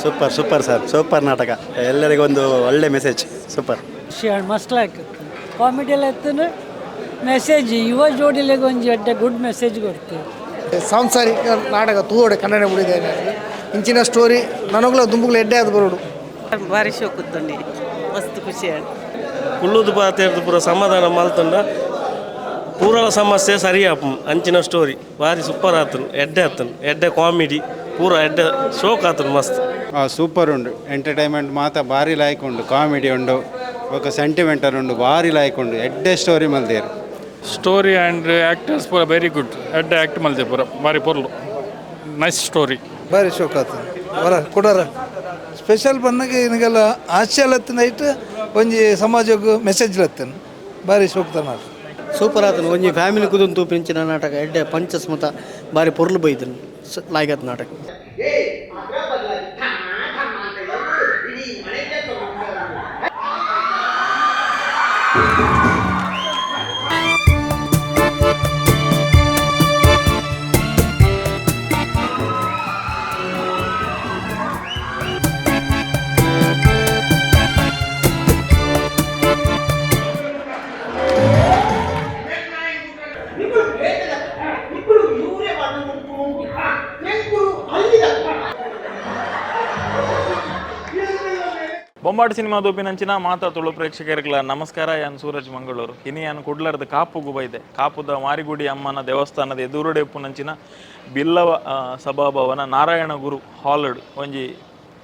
Super super sir, super ನಾಟಕ. ಎಲ್ಲರಿಗೂ ಒಂದು ಒಳ್ಳೆ message. Super must like comedy ಎಲ್ಲ ಎತ್ತನು ಮೆಸೇಜ್ ಯುವ ಜೋಡಿಲಿಗೆ ಒಂದು ಎಡ್ಡೆ ಗುಡ್ ಮೆಸೇಜ್ ಕೊಡ್ತೀವಿ. ಸಾಂಸಾರಿಕ ನಾಟಕ ತೂಡೆ ಕನ್ನಡ ಬಿಡಿದೆ ಇಂಚಿನ ಸ್ಟೋರಿ ನನಗುಲ ದುಂಬುಗಳು ಎಡ್ಡೆ ಅದು ಬರೋಡು ಭಾರಿ ಶೋಕುತ್ತಂಡಿ ಮಸ್ತ್ ಖುಷಿ ಆಯ್ತು. ಕುಳ್ಳುದು ಪಾತ್ರದ ಪೂರ ಸಮಾಧಾನ ಮಲ್ತಂಡ ಪೂರಲ ಸಮಸ್ಯೆ ಸರಿಯಾಪ ಅಂಚಿನ ಸ್ಟೋರಿ ಭಾರಿ ಸೂಪರ್ ಆತನು ಎಡ್ಡೆ ಆತನು ಎಡ್ಡೆ ಕಾಮಿಡಿ ಪೂರ ಎಡ್ಡೆ ಶೋಕ್ ಆತನು ಮಸ್ತ್. ಸೂಪರ್ ಉಂಡು ಎಂಟರ್ಟೈನ್ಮೆಂಟ್ ಮಾತ ಭಾರಿ ಲಾಯ್ಕ್ ಉಂಡು, ಕಾಮಿಡಿ ಉಂಡು, ఒక ಸೆಂಟಿಮೆಂಟಲ್ ಉಂಡು, ಭಾರಿ ಲಾಯ್ಕ್ ಉಂಡು, ಎಡ್ಡೆ ಸ್ಟೋರಿ ಮಲ್ದೇರು. ಸ್ಟೋರಿ ಆ್ಯಂಡ್ ಆ್ಯಕ್ಟರ್ಸ್ ಪೂರ ವೆರಿ ಗುಡ್, ಎಡ್ಡೆ ಆ್ಯಕ್ಟ್ ಮಲ್ದೆ ಪೂರ ಭಾರಿ ಪೊರ್ಲು ನೈಸ್ ಸ್ಟೋರಿ. ಭಾರಿ ಶೋಕ ಆತನು ಬರ ಕೊಡಾರ ಸ್ಪೆಷಲ್ ಬಂದಾಗ ನಿನಗೆಲ್ಲ ಹಾಸ್ಯಲತ್ತಿನ ಐಟ್ ಒಂಜಿ ಸಮಾಜಕ್ಕೆ ಮೆಸೇಜ್ ಲತ್ತನು ಭಾರಿ ಶೋಕ್ತ ನಾಟಕ. ಸೂಪರ್ ಆತನು. ಒಂಜಿ ಫ್ಯಾಮಿಲಿ ಕುದಂತು ಪಿಂಚಿನ ನಾಟಕ ಎಡ್ಡೆ ಪಂಚಸ್ಮತ ಭಾರಿ ಪೊರ್ಲು ಬೈದನು ಲಾಯ್ಗತ್ ನಾಟಕ. ಬೊಂಬಾಟ್ ಸಿನಿಮಾ ದೋಪಿನಂಚಿನ ಮಾತಾ ತುಳು ಪ್ರೇಕ್ಷಕರಿಗಳ ನಮಸ್ಕಾರ. ಯಾನ್ ಸೂರಜ್ ಮಂಗಳೂರು. ಇನಿ ಯಾನ್ ಕುಡ್ಲರ್ದ ಕಾಪುಗು ಬೈದೆ. ಕಾಪುದ ಮಾರಿಗುಡಿ ಅಮ್ಮನ ದೇವಸ್ಥಾನದ ಎದುರುಡೆಪ್ಪುನಂಚಿನ ಬಿಲ್ಲವ ಸಭಾಭವನ ನಾರಾಯಣ ಗುರು ಹಾಲ್ಡ್ ಒಂಜಿ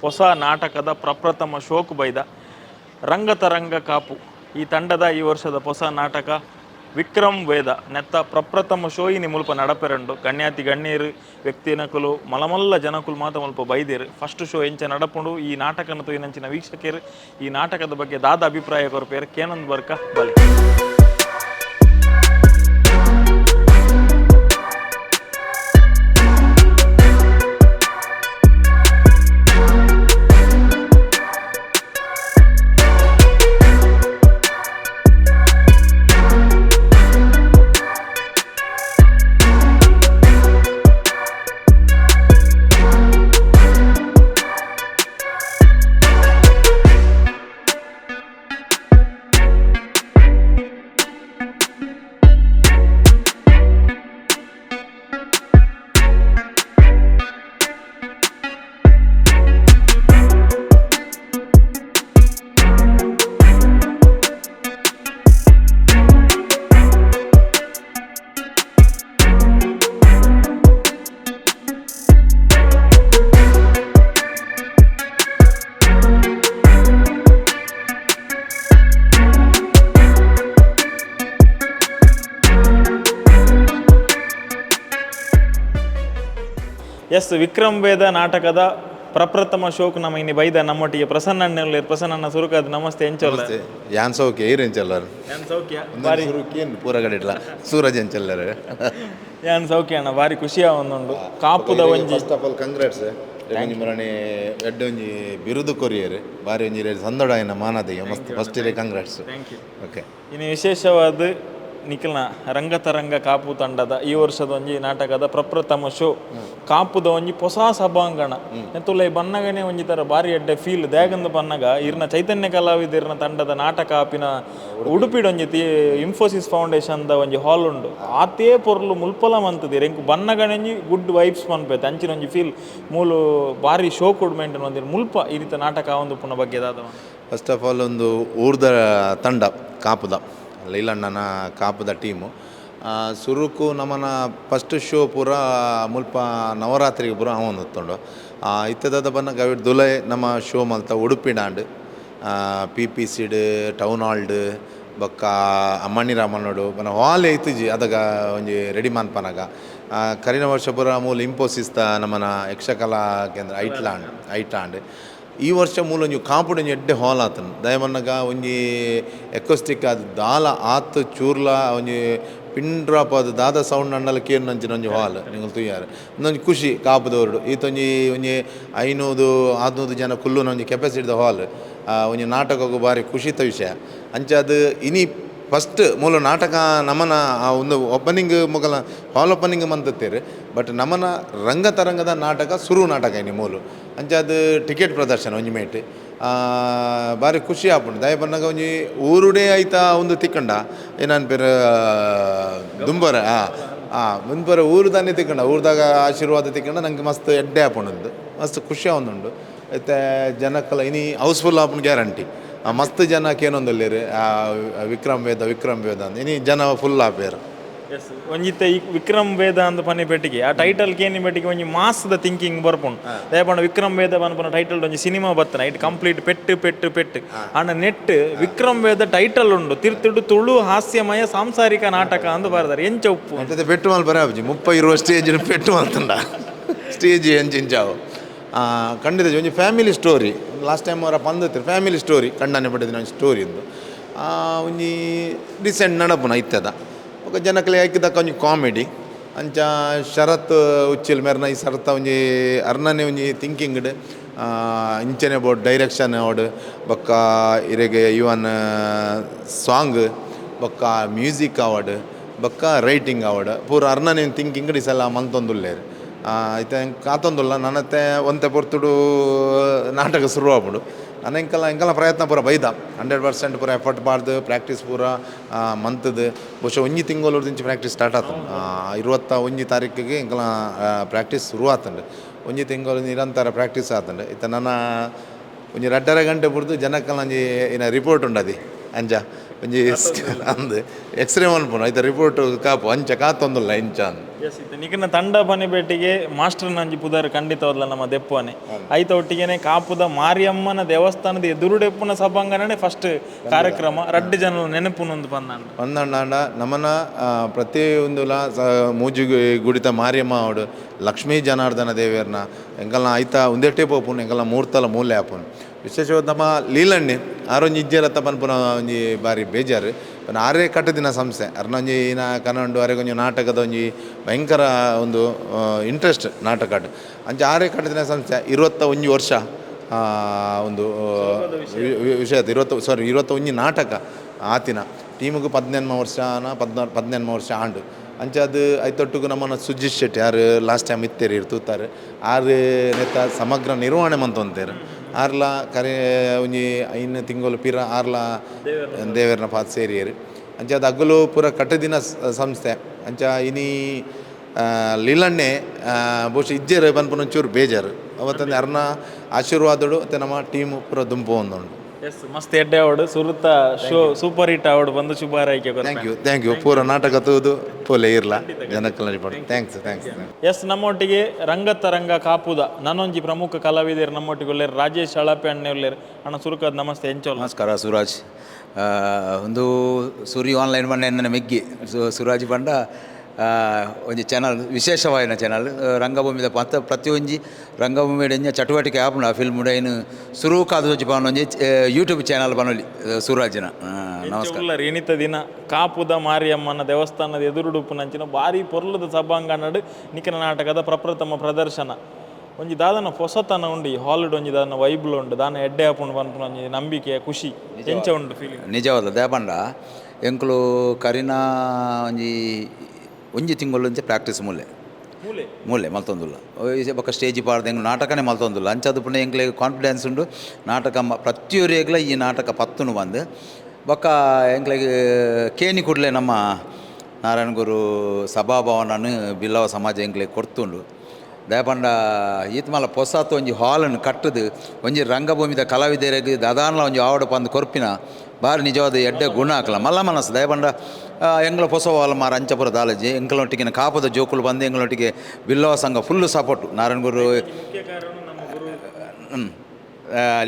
ಹೊಸ ನಾಟಕದ ಪ್ರಪ್ರಥಮ ಶೋಕು ಬೈದ ರಂಗತರಂಗ ಕಾಪು. ಈ ತಂಡದ ಈ ವರ್ಷದ ಹೊಸ ನಾಟಕ ವಿಕ್ರಮ್ ವೇದ ನೆತ್ತ ಪ್ರಪ್ರಥಮ ಶೋ ಇನಿ ಮುಲ್ಪ ನಡಪೆರಂಡು. ಗಣ್ಯಾತಿ ಗಣ್ಯರು ವ್ಯಕ್ತಿನಕುಲು ಮಲಮಲ್ಲ ಜನಕುಲು ಮಾತ ಮುಲ್ಪ ಬೈದೇರು. ಫಸ್ಟ್ ಶೋ ಎಂಚ ನಡಪುಂಡು ಈ ನಾಟಕನ ತೋಯಿನಂಚಿನ ವೀಕ್ಷಕರು ಈ ನಾಟಕದ ಬಗ್ಗೆ ದಾದ ಅಭಿಪ್ರಾಯ ಕೊರಪೇರು ಕೇನೊಂದು ಬರ್ಕ ಬಲಿ. ಎಸ್, ವಿಕ್ರಮ್ ವೇದ ನಾಟಕದ ಪ್ರಪ್ರಥಮ ಶೋಕ್ ನಮ್ಮ ಇನ್ನು ಬೈದ ನಮ್ಮೊಟ್ಟಿಗೆ ಪ್ರಸನ್ನ ಪ್ರಸನ್ನ ಸುರುಕಾದ. ನಮಸ್ತೆ. ಎಂಚಲ್ಲ ಯಾನ್ ಸೌಖ್ಯ ಏರು ಎಂಚಲ್ಲರು ಯಾನ್ ಸೌಖ್ಯ ಬಾರಿ ಸುರುಕೇನು ಪೂರ ಗಡಿಡ್ಲ ಸೂರಜ್ ಎಂಚಲ್ಲರು ಯಾನ್ ಸೌಖ್ಯ ಅಣ್ಣ ಭಾರಿ ಖುಷಿಯ ಒಂದೊಂದು ಕಾಪುದ ಒಂಜಿ. ಫಸ್ಟ್ ಆಫ್ ಆಲ್ ಕಂಗ್ರಾಟ್ಸ್ ಒಂಜಿ ಮರಣೆ ಎಡ್ಡೆ ಒಂಜಿ ಬಿರುದು ಕೊರಿಯರು ಬಾರಿ ಒಂಜಿ ಸಂದಡ ಆಯ್ನ ಮಾನದಯ್ಯ ಮಸ್ತ್ ಫಸ್ಟ್ ಇರೇ ಕಂಗ್ರಾಟ್ಸ್. Thank you. ಓಕೆ. ಇನ್ನು ವಿಶೇಷವಾದ ನಿಖಿಲ್ನ ರಂಗತರಂಗ ಕಾಪು ತಂಡದ ಈ ವರ್ಷದ ಒಂಜಿ ನಾಟಕದ ಪ್ರಪ್ರಥಮ ಶೋ ಕಾಪುದ ಒಂಜಿ ಹೊಸ ಸಭಾಂಗಣ ಎಂತುಲ್ಲ ಈ ಬನ್ನಗನೆ ಒಂಜಿ ತರ ಬಾರಿ ಎಡ್ಡೆ ಫೀಲ್ ದೇಗಂದ ಬನ್ನಗ ಇರ್ನ ಚೈತನ್ಯ ಕಲಾವಿದರ್ನ ತಂಡದ ನಾಟಕ ಆಪಿನ ಉಡುಪಿಡ ಒಂಜಿ ಇನ್ಫೋಸಿಸ್ ಫೌಂಡೇಶನ್ದ ಒಂಜಿ ಹಾಲ್ ಉಂಡು. ಆತೇ ಪೊರ್ಲು ಮುಲ್ಪಲ ಮಂತದಿರ ಎಂಕು ಬನ್ನಗಣಿ ಗುಡ್ ವೈಬ್ಸ್ ಪನ್ಪೈತೆ ಅಂಚಿನ ಒಂಜಿ ಫೀಲ್ ಮೂಲು ಬಾರಿ ಶೋ ಕೊಡ್ ಮೇಂಟೈನ್ ಒಂದಿರ ಮುಲ್ಪ ಈ ರೀತಿ ನಾಟಕ ಒಂದು ಪುನಃ ಬಗ್ಗೆ ದಾದ. ಫಸ್ಟ್ ಆಫ್ ಆಲ್ ಒಂದು ಊರ್ದ ತಂಡ ಕಾಪುದ ಲೈಲಣ್ಣನ ಕಾಪುದ ಟೀಮು ಸುರುಕು ನಮ್ಮನ ಫಸ್ಟ್ ಶೋ ಪೂರ ಮುಲ್ಪ ನವರಾತ್ರಿಗೆ ಪೂರ ಅವನು ಹೊತ್ತೊಂಡು ಇತ್ತದ ಬನ್ನ ಗವಿಡ್ ದುಲೈ ನಮ್ಮ ಶೋ ಮಲ್ತ ಉಡುಪಿಡಾಂಡ್ PPCಡ್ ಟೌನ್ ಹಾಲ್ಡ್ ಬೊಕ್ಕ ಅಮ್ಮಣ್ಣಿ ರಾಮಣ್ಣೋಡು ಬನ್ನ ಹಾಲ್ ಐತುಜಿ ಅದಾಗ ಒಂಜಿ ರೆಡಿ ಮನ್ಪನಾಗ ಕರಿನ ವರ್ಷ ಪೂರ ಮೂಲ ಇಂಪೋಸಿಸ್ತ ನಮ್ಮನ ಯಕ್ಷಕಲಾ ಕೇಂದ್ರ ಐಟ್ಲಾಂಡ್ ಈ ವರ್ಷ ಮೂಲ ಒಂಜಿ ಕಾಂಪುಡು ಒಂಜಿ ಎಡ್ಡೆ ಹಾಲ್ ಆತನು ದಯಮನ್ನಗ ಒಂಜಿ ಎಕೋಸ್ಟಿಕ್ ಅದು ದಾಲ ಆತು ಚೂರ್ಲ ಒಂಜಿ ಪಿನ್ ಡ್ರಾಪ್ ಅದು ದಾದ ಸೌಂಡ್ ಅಂಡಲ ಕೇನು ನಂಚಿನ ಒಂಜಿ ಹಾಲ್ ನಿಂಗೆ ತುಯ್ಯಾರು ಒಂದೊಂಜಿ ಖುಷಿ ಕಾಪುದವ್ರಡು ಈತೊಂಜಿ ಒಂಜಿ 500-600 ಜನ ಕುಲ್ಲುನ ಒಂಜಿ ಕೆಪಾಸಿಟಿದ ಹಾಲ್ ಒಂಜಿ ನಾಟಕಕ್ಕೂ ಭಾರಿ ಖುಷಿತ ವಿಷಯ ಅಂಚೆ ಅದು ಇನಿ ಫಸ್ಟ್ ಮೂಲ ನಾಟಕ ನಮ್ಮನ ಒಂದು ಓಪನಿಂಗ್ ಮೊಗಲ ಹಾಲ್ ಓಪನಿಂಗ್ ಮಂತತ್ತೇರು ಬಟ್ ನಮ್ಮನ ರಂಗತರಂಗದ ನಾಟಕ ಸುರು ನಾಟಕ ಇನಿ ಮೂಲು ಅಂಚಾದ ಟಿಕೆಟ್ ಪ್ರದರ್ಶನ ಒಂಜಿ ಮೇಟ್ ಭಾರಿ ಖುಷಿ ಆಪುಂಡು ದಾಯ ಪನ್ನಗ ಒಂಜಿ ಊರುಡೇ ಆಯ್ತಾ ಒಂದು ತಿಕ್ಕಂಡ ಏನಾನ್ ಪೇರು ದುಂಬರ ಮುಂಬರ ಊರು ತಾನೇ ತಿಕ್ಕಂಡ ಊರ್ದಾಗ ಆಶೀರ್ವಾದ ತಿಕ್ಕಂಡ ನಂಗೆ ಮಸ್ತ್ ಎಡ್ಡೆ ಆಪುಂಡು ಮಸ್ತ್ ಖುಷಿ ಆವೊಂದುಂಡು ಐತೆ ಜನಕ್ಕಲ್ಲ ಇನಿ ಹೌಸ್ಫುಲ್ ಆಪುಂಡು ಗ್ಯಾರಂಟಿ ಮಸ್ತ್ ಜನಕ್ಕೆ ಏನೊಂದುಲ್ಲೇರು ವಿಕ್ರಮ್ ವೇದ ಅಂತ ಇನಿ ಜನ ಫುಲ್ ಆಪೇರು ಎಸ್ ಒಂಜಿತ್ತೆ ಈ ವಿಕ್ರಮ್ ವೇದ ಅಂತ ಪನ್ನೆ ಪೆಟ್ಟಿಗೆ ಆ ಟೈಟಲ್ ಕೇನಿ ಪೆಟ್ಟಿಗೆ ಒಂಜಿ ಮಾಸದ ಥಿಂಕಿಂಗ್ ಬರ್ಪುಂಡು ದಯಪಂಡ ವಿಕ್ರಮ್ ವೇದ ಪನ್ಪನ ಟೈಟಲ್ ಒಂಜಿ ಸಿನಿಮಾ ಬತ್ತನ ಇಟ್ ಕಂಪ್ಲೀಟ್ ಪೆಟ್ಟು and net Vikram Veda title ಉಂಡು ತಿರ್ತಿಡು ತುಳು ಹಾಸ್ಯಮಯ ಸಾಂಸಾರಿಕ ನಾಟಕ ಅಂತ ಬರ್ದಾರೆ ಎಂಚ ಉಪ್ಪು ಅಂತ ಪೆಟ್ಟು ಮಲ್ ಬರಾಬಜಿ 30 ಇರುವ ಸ್ಟೇಜ್ ಪೆಟ್ಟು ಮಲ್ತಂಡ ಸ್ಟೇಜ್ ಎಂಚಿಂಚಾವು ಖಂಡಿತ ಒಂಜಿ ಫ್ಯಾಮಿಲಿ ಸ್ಟೋರಿ ಲಾಸ್ಟ್ ಟೈಮ್ ಅವರ ಪಂದತ್ರು ಫ್ಯಾಮಿಲಿ ಸ್ಟೋರಿ ಕಂಡನೆ ಪಡೆದಿನ ಒಂದು ಸ್ಟೋರಿ ಇಂದು ಒಂಜಿ ರೀಸೆಂಟ್ ನಡಪುನ ಇತ್ತದ ఒక ಜನಕಲೆ ಐಕ್ಕಿದಕ್ಕ ಒಂಜಿ ಕಾಮಿಡಿ ಅಂಚ ಶರತ್ ಉಚ್ಚಿಲ್ ಮೇರ್ನ ಈ ಸರ್ತ ಒಂಜಿ ಅರ್ನನೆ ಒಂಜಿ ಥಿಂಕಿಂಗ್ಡ್ ಇಂಚನೆ ಬೋರ್ಡ್ ಡೈರೆಕ್ಷನ್ ಅವಡ್ ಬೊಕ್ಕ ಇರೆಗೆ ಇವನ್ ಸಾಂಗ್ ಬೊಕ್ಕ ಮ್ಯೂಸಿಕ್ ಅವಡ್ ಬೊಕ್ಕ ರೈಟಿಂಗ್ ಅವಡ್ ಪೂರ ಅರ್ನನೆ ಥಿಂಕಿಂಗ್ ಡಿಸೆಲ್ಲ ಮಂತೊಂದುಲ್ಲೇರು ಐತೆ ಕಾತೊಂದುಲ್ಲ ನನ್ನತ್ತೆ ಒಂತೆ ಪೊರ್ತುಡು ನಾಟಕ ಶುರು ಆಗ್ಬಿಡು ನಾನು ಎಂಕಲ್ಲ ಪ್ರಯತ್ನ ಪೂರ ಬೈದ 100% ಪೂರ ಎಫರ್ಟ್ ಬಾರ್ದು ಪ್ರಾಕ್ಟೀಸ್ ಪೂರ ಮಂತದ್ದು ಬಹುಶಃ ಒಂಜಿ ತಿಂಗಳೂರ್ದಿಂಚಿ ಪ್ರಾಕ್ಟೀಸ್ ಸ್ಟಾರ್ಟ್ ಆತಂಡು 21 ತಾರೀಕಿಗೆ ಎಂಕಲ್ಲ ಪ್ರಾಕ್ಟೀಸ್ ಶುರು ಆತಂಡು ಒಂಜಿ ತಿಂಗಳು ನಿರಂತರ ಪ್ರಾಕ್ಟೀಸ್ ಆತಂಡು ಇತ್ತ ನನ್ನ ಒಂಜಿ 2.5 ಗಂಟೆ ಬಿಡ್ದು ಜನಕ್ಕೆಲ್ಲ ಒಂಜಿ ಏನ ರಿಪೋರ್ಟ್ ಉಂಡದಿ ಅಂಜ ಒಂಜಿ ಅಂದು ಎಕ್ಸ್ರೇ ಮನ್ಪುನು ಐತ ರಿಪೋರ್ಟ್ ಕಾಪು ಅಂಚ ಕಾತೊಂದುಲ್ಲ ಇಂಚ ಅಂದು ನಿಖಿನ ತಂಡ ಪನೆ ಭೇಟಿಗೆ ಮಾಸ್ಟರ್ ನಂಜಿ ಪುದರ್ ಖಂಡಿತವಲ್ಲ ನಮ್ಮ ದೆಪ್ಪನೆ ಐತ ಒಟ್ಟಿಗೆನೆ ಕಾಪುದ ಮಾರಿಯಮ್ಮನ ದೇವಸ್ಥಾನದ ಎದುರುಡೆಪ್ಪುನ ಸಭಾಂಗಣನೆ ಫಸ್ಟ್ ಕಾರ್ಯಕ್ರಮ ರಡ್ಡು ಜನ ನೆನಪುನೊಂದು ಪಂದಂಡ ನಮ್ಮನ ಪ್ರತಿಯೊಂದುಲ ಮೂಜಿ ಗುಡಿತ ಮಾರಿಯಮ್ಮ ಅವಡು ಲಕ್ಷ್ಮೀ ಜನಾರ್ದನ ದೇವಿಯರ್ನ ಎಂಕಲ್ನ ಐತ ಒಂದೇಟೆ ಪೋಪುನು ಎಂಕಲ್ನ ಮೂರ್ತಲ ಮೂಲೆ ಆಪುನು ವಿಶೇಷವಾದ ನಮ್ಮ ಲೀಲಣ್ಣೆ ಆರೊಂಜಿ ಇಜ್ಜೆರತ್ತ ಪನ್ಪುನ ಒಂಜಿ ಬಾರಿ ಬೇಜಾರು ಪನ್ ಆರೇ ಕಟ್ಟದಿನ ಸಂಸ್ಥೆ ಅರ್ನೊಂಜಿ ಇನ ಕನ್ನಡ ಅರೆಗೊಂಜಿ ನಾಟಕದ ಒಂಜಿ ಭಯಂಕರ ಒಂದು ಇಂಟ್ರೆಸ್ಟ್ ನಾಟಕ ಅಂಚೆ ಆರೇ ಕಟ್ಟದಿನ ಸಂಸ್ಥೆ 21 ವರ್ಷ ಒಂದು ವಿಷಯ 21 ನಾಟಕ ಆತಿನ ಟೀಮಿಗೆ 18 ವರ್ಷ ಆಂಡು ಅಂಚೆ ಅದು ಐತೊಟ್ಟಿಗೂ ನಮ್ಮನ್ನು ಸುಜಿತ್ ಶೆಟ್ಟಿ ಯಾರು ಲಾಸ್ಟ್ ಟೈಮ್ ಇತ್ತೇರಿ ಇರ್ತುತ್ತಾರೆ ಆರು ನೆತ್ತ ಸಮಗ್ರ ನಿರ್ವಹಣೆ ಮಂತೊಂತೇರು ಆರ್ಲ ಕರೆ ಒಂಜಿ 5 ತಿಂಗಳು ಪಿರ ಆರ್ಲ ದೇವರನ ಪಾತ್ ಸೇರಿಯರು ಅಂಚೆ ಅದು ಅಗ್ಗಲು ಪೂರ ಕಟ್ಟದಿನ ಸಂಸ್ಥೆ ಅಂಚ ಇನಿ ಲೀಲಣ್ಣೆ ಬಹುಶಃ ಇಜ್ಜೇರು ಪನ್ಪುನ ಒಂಚೂರು ಬೇಜಾರು ಅವತ್ತಂದು ಅರ್ನ ಆಶೀರ್ವಾದಡು ಮತ್ತು ನಮ್ಮ ಟೀಮು ಪೂರ ದುಂಪು ಒಂದುಂಡು ಎಸ್ ಮಸ್ತ್ ಎಡ್ಡೆ ಅವಾರ್ಡ್ ಸುರುತ್ತ ಶೋ ಸೂಪರ್ ಹಿಟ್ ಅವಾರ್ಡ್ ಬಂದು ಶುಭ ಹಾರೈಕೆ ಥ್ಯಾಂಕ್ ಯು ಪೂರ ನಾಟಕ ತೂದು ಪೋಲೆ ಇರ್ಲ ಜನಕ್ಕೆಲ್ಲ ಥ್ಯಾಂಕ್ಸ್ ಎಸ್ ನಮ್ಮೊಟ್ಟಿಗೆ ರಂಗತರಂಗ ಕಾಪುದ ನನ್ನೊಂಜಿ ಪ್ರಮುಖ ಕಲಾವಿದರು ನಮ್ಮೊಟ್ಟಿಗೆ ಒಳ್ಳೆರು ರಾಜೇಶ್ ಅಳಪೆ ಅಣ್ಣೆ ಒಳ್ಳೆರು ಅಣ್ಣ ಸುರುಕದ ನಮಸ್ತೆ ಎಂಚೋಲ್ ನಮಸ್ಕಾರ ಸುರಾಜ್ ಒಂದು ಸೂರಿ ಆನ್ಲೈನ್ ಬಂಡ ನನ್ನ ಮೆಗ್ಗಿ ಸುರಾಜ್ ಬಂಡ ಒಂಜಿ ಚಾನಲ್ ವಿಶೇಷವಾಯಿನ ಚಾನಲ್ ರಂಗಭೂಮಿದ ಪ್ರತಿಯೊಂಜಿ ರಂಗಭೂಮಿಯ ಚಟುವಟಿಕೆ ಆಪುಂಡು ಆ ಫಿಲ್ಮ್ ಏನು ಸುರು ಕಾದು ಒಂಜಿ ಯೂಟ್ಯೂಬ್ ಚಾನಲ್ ಬನ್ನೊಲಿ ಸುರಾಜಿನ ನಮಸ್ಕಾರ ಏನಿತ ದಿನ ಕಾಪುದ ಮಾರಿಯಮ್ಮನ ದೇವಸ್ಥಾನದ ಎದುರುಡುಪುನಂಚಿನ ಭಾರಿ ಪೊರ್ಲದ ಸಭಾಂಗಣಡು ನಿಖಿನ ನಾಟಕದ ಪ್ರಪ್ರಥಮ ಪ್ರದರ್ಶನ ಒಂಜಿ ದಾದನ ಹೊಸತನ ಉಂಡು ಹಾಲಿಡ್ ಒಂಜಿ ದಾದನ ವೈಬ್ಲ್ ಉಂಡು ದಾನ ಎಡ್ಡೆ ಆಪುಂಡು ಪನ್ಪುನ ಒಂಜಿ ನಂಬಿಕೆ ಖುಷಿ ಎಂಚ ಉಂಡು ಫೀಲಿಂಗ್ ನಿಜವಾದ ದೇಪಂಡ ಎಂಕ್ಲು ಕರಿನಾ ಒಂಜಿ ತಿಂಗಳು ಪ್ರಾಕ್ಟೀಸ್ ಮೂಲೆ ಮಲ್ತೊಂದುಲ್ಲ ಬೊಕ್ಕ ಸ್ಟೇಜ್ ಪಾಡ್ದು ಎಂಗ್ ನಾಟಕನೇ ಮಲ್ತೊಂದುಲ್ಲ ಅಂಚದು ಪುಣ್ಯ ಎಂಕ್ಲೆ ಕಾನ್ಫಿಡೆನ್ಸ್ ಉಂಡು ನಾಟಕ ಪ್ರತಿಯೊರಿಗ್ಲ ಈ ನಾಟಕ ಪತ್ತುನು ಬಂದು ಬೊಕ್ಕ ಎಂಕ್ಲೆಗೆ ಕೇನಿ ಕೂಡಲೇ ನಮ್ಮ ನಾರಾಯಣ ಗುರು ಸಭಾಭವನನು ಬಿಲ್ಲವ ಸಮಾಜ ಎಂಕ್ಲೆಗೆ ಕೊಡ್ತುಂಡು ದಯಪಂಡ ಈತ ಮಲ್ಲ ಪೊಸಾತ್ ಒಂಜಿ ಹಾಲನ್ನು ಕಟ್ಟದು ಒಂಜಿ ರಂಗಭೂಮಿದ ಕಲಾವಿದರಿಗೆ ದಾದಾನ್ಲ ಒಂಜಿ ಆವಡ ಪಂದು ಕೊರ್ಪಿನ ಬಾರಿ ನಿಜವಾದ ಎಡ್ಡೆ ಗುಣ ಹಾಕಲ ಮಲ್ಲ ಮನಸ್ಸು ದಯಪಂಡ ಎಂಗ್ಲ ಪೊಸ ಹಾಲ್ ಮಾರ ಅಂಚಪುರ ದಾಲಜಿ ಎಂಗ್ಲೊಟ್ಟಿಗೆ ಕಾಪದ ಜೋಕುಲು ಬಂದು ಎಂಗ್ಲೊಟ್ಟಿಗೆ ಬಿಲ್ಲವ ಸಂಘ ಫುಲ್ಲು ಸಪೋರ್ಟು ನಾರಾಯಣ ಗುರು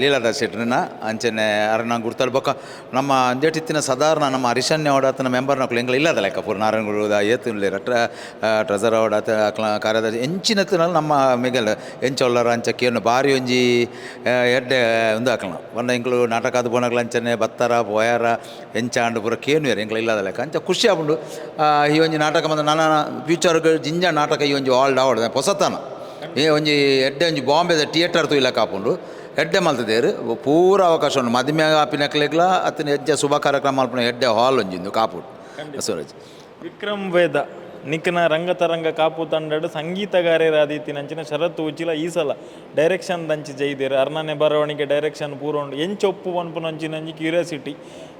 ಲೀಲಾದಾಸ್ ಶೆಟ್ರನ್ನ ಅಂಚನೆ ಅರಣ್ಣ ಗುರ್ತಾಳು ಬೊಕ್ಕ ನಮ್ಮ ಅಂದೇಟಿತ್ತಿನ ಸಾಧಾರಣ ನಮ್ಮ ಹರಿಶನ್ಯ ಅವಡಾತನ ಮೆಂಬರ್ ನಕ್ಲು ಎಂಗ್ಲ ಇಲ್ಲದ ಲೆಕ್ಕ ಪೂರ ನಾರಾಯಣ ಗುರು ಏತುಲೆ ಟ್ರೆಸರ್ ಅವಡಾತ ಕಾರ್ಯದರ್ಶಿ ಎಂಚಿನತ್ತಿನಲ್ಲಿ ನಮ್ಮ ಮೆಗಲ್ ಎಂಚೊಲ್ಲರ ಅಂಚ ಕೇನು ಬಾರಿ ಒಂಜಿ ಎಡ್ಡೆ ಒಂದು ಹಾಕಲ ಬಂದ ಎಂಕ್ಲು ನಾಟಕ ಅದು ಬೋನಗ್ಲ ಅಂಚನೆ ಬತ್ತರ ಪೋಯಾರ ಎಂಚಾಂಡು ಪೂರ ಕೇನು ಯಾರು ಎಂಗ್ಲ ಇಲ್ಲದ ಲೆಕ್ಕ ಅಂಚ ಖುಷಿ ಆಗ್ಬಿಡು ಈ ಒಂಜಿ ನಾಟಕ ಬಂದ ನನ್ನ ಫ್ಯೂಚರ್ಗೆ ಜಿಂಜ ನಾಟಕ ಈ ಒಂಜಿ ಆಲ್ಡ್ ಆವಡ್ ಹೊಸತನ ಈ ಒಂಜಿ ಎಡ್ಡೆ ಒಂಜಿ ಬಾಂಬೆದ ಥಿಯೇಟರ್ ತು ಇಲ್ಲ ಕಾಪುಂಡು ಎಡ್ಡೆ ಮಲ್ತದೇರು ಪೂರ ಅವಕಾಶ ಉಂಡು ಮದುವೆ ಆಪಿನಕ್ಲೆಗ್ಲ ಅತನ ಹೆಜ್ಜೆ ಶುಭ ಕಾರ್ಯಕ್ರಮ ಮಲ್ಪನ ಎಡ್ಡೆ ಹಾಲ್ ಒಂಜಿಂದು ಕಾಪುಡು ಸೂರಜ್ ವಿಕ್ರಮ್ ವೇದ ನಿಕ್ಕನ ರಂಗತರಂಗ ಕಾಪು ತಂಡಡು ಸಂಗೀತಗಾರರಾದೀತಿನಂಚಿನ ಶರತ್ ಉಚಿಲ ಈ ಸಲ ಡೈರೆಕ್ಷನ್ ದಂಚಿ ಜೈದೇರು ಅರ್ನನೆ ಬರವಣಿಗೆ ಡೈರೆಕ್ಷನ್ ಪೂರೋಂಡು ಎಂಚ ಒಪ್ಪು ಪನ್ಪುನಂಚಿನಂಚಿ ಕ್ಯೂರಿಯಾಸಿಟಿ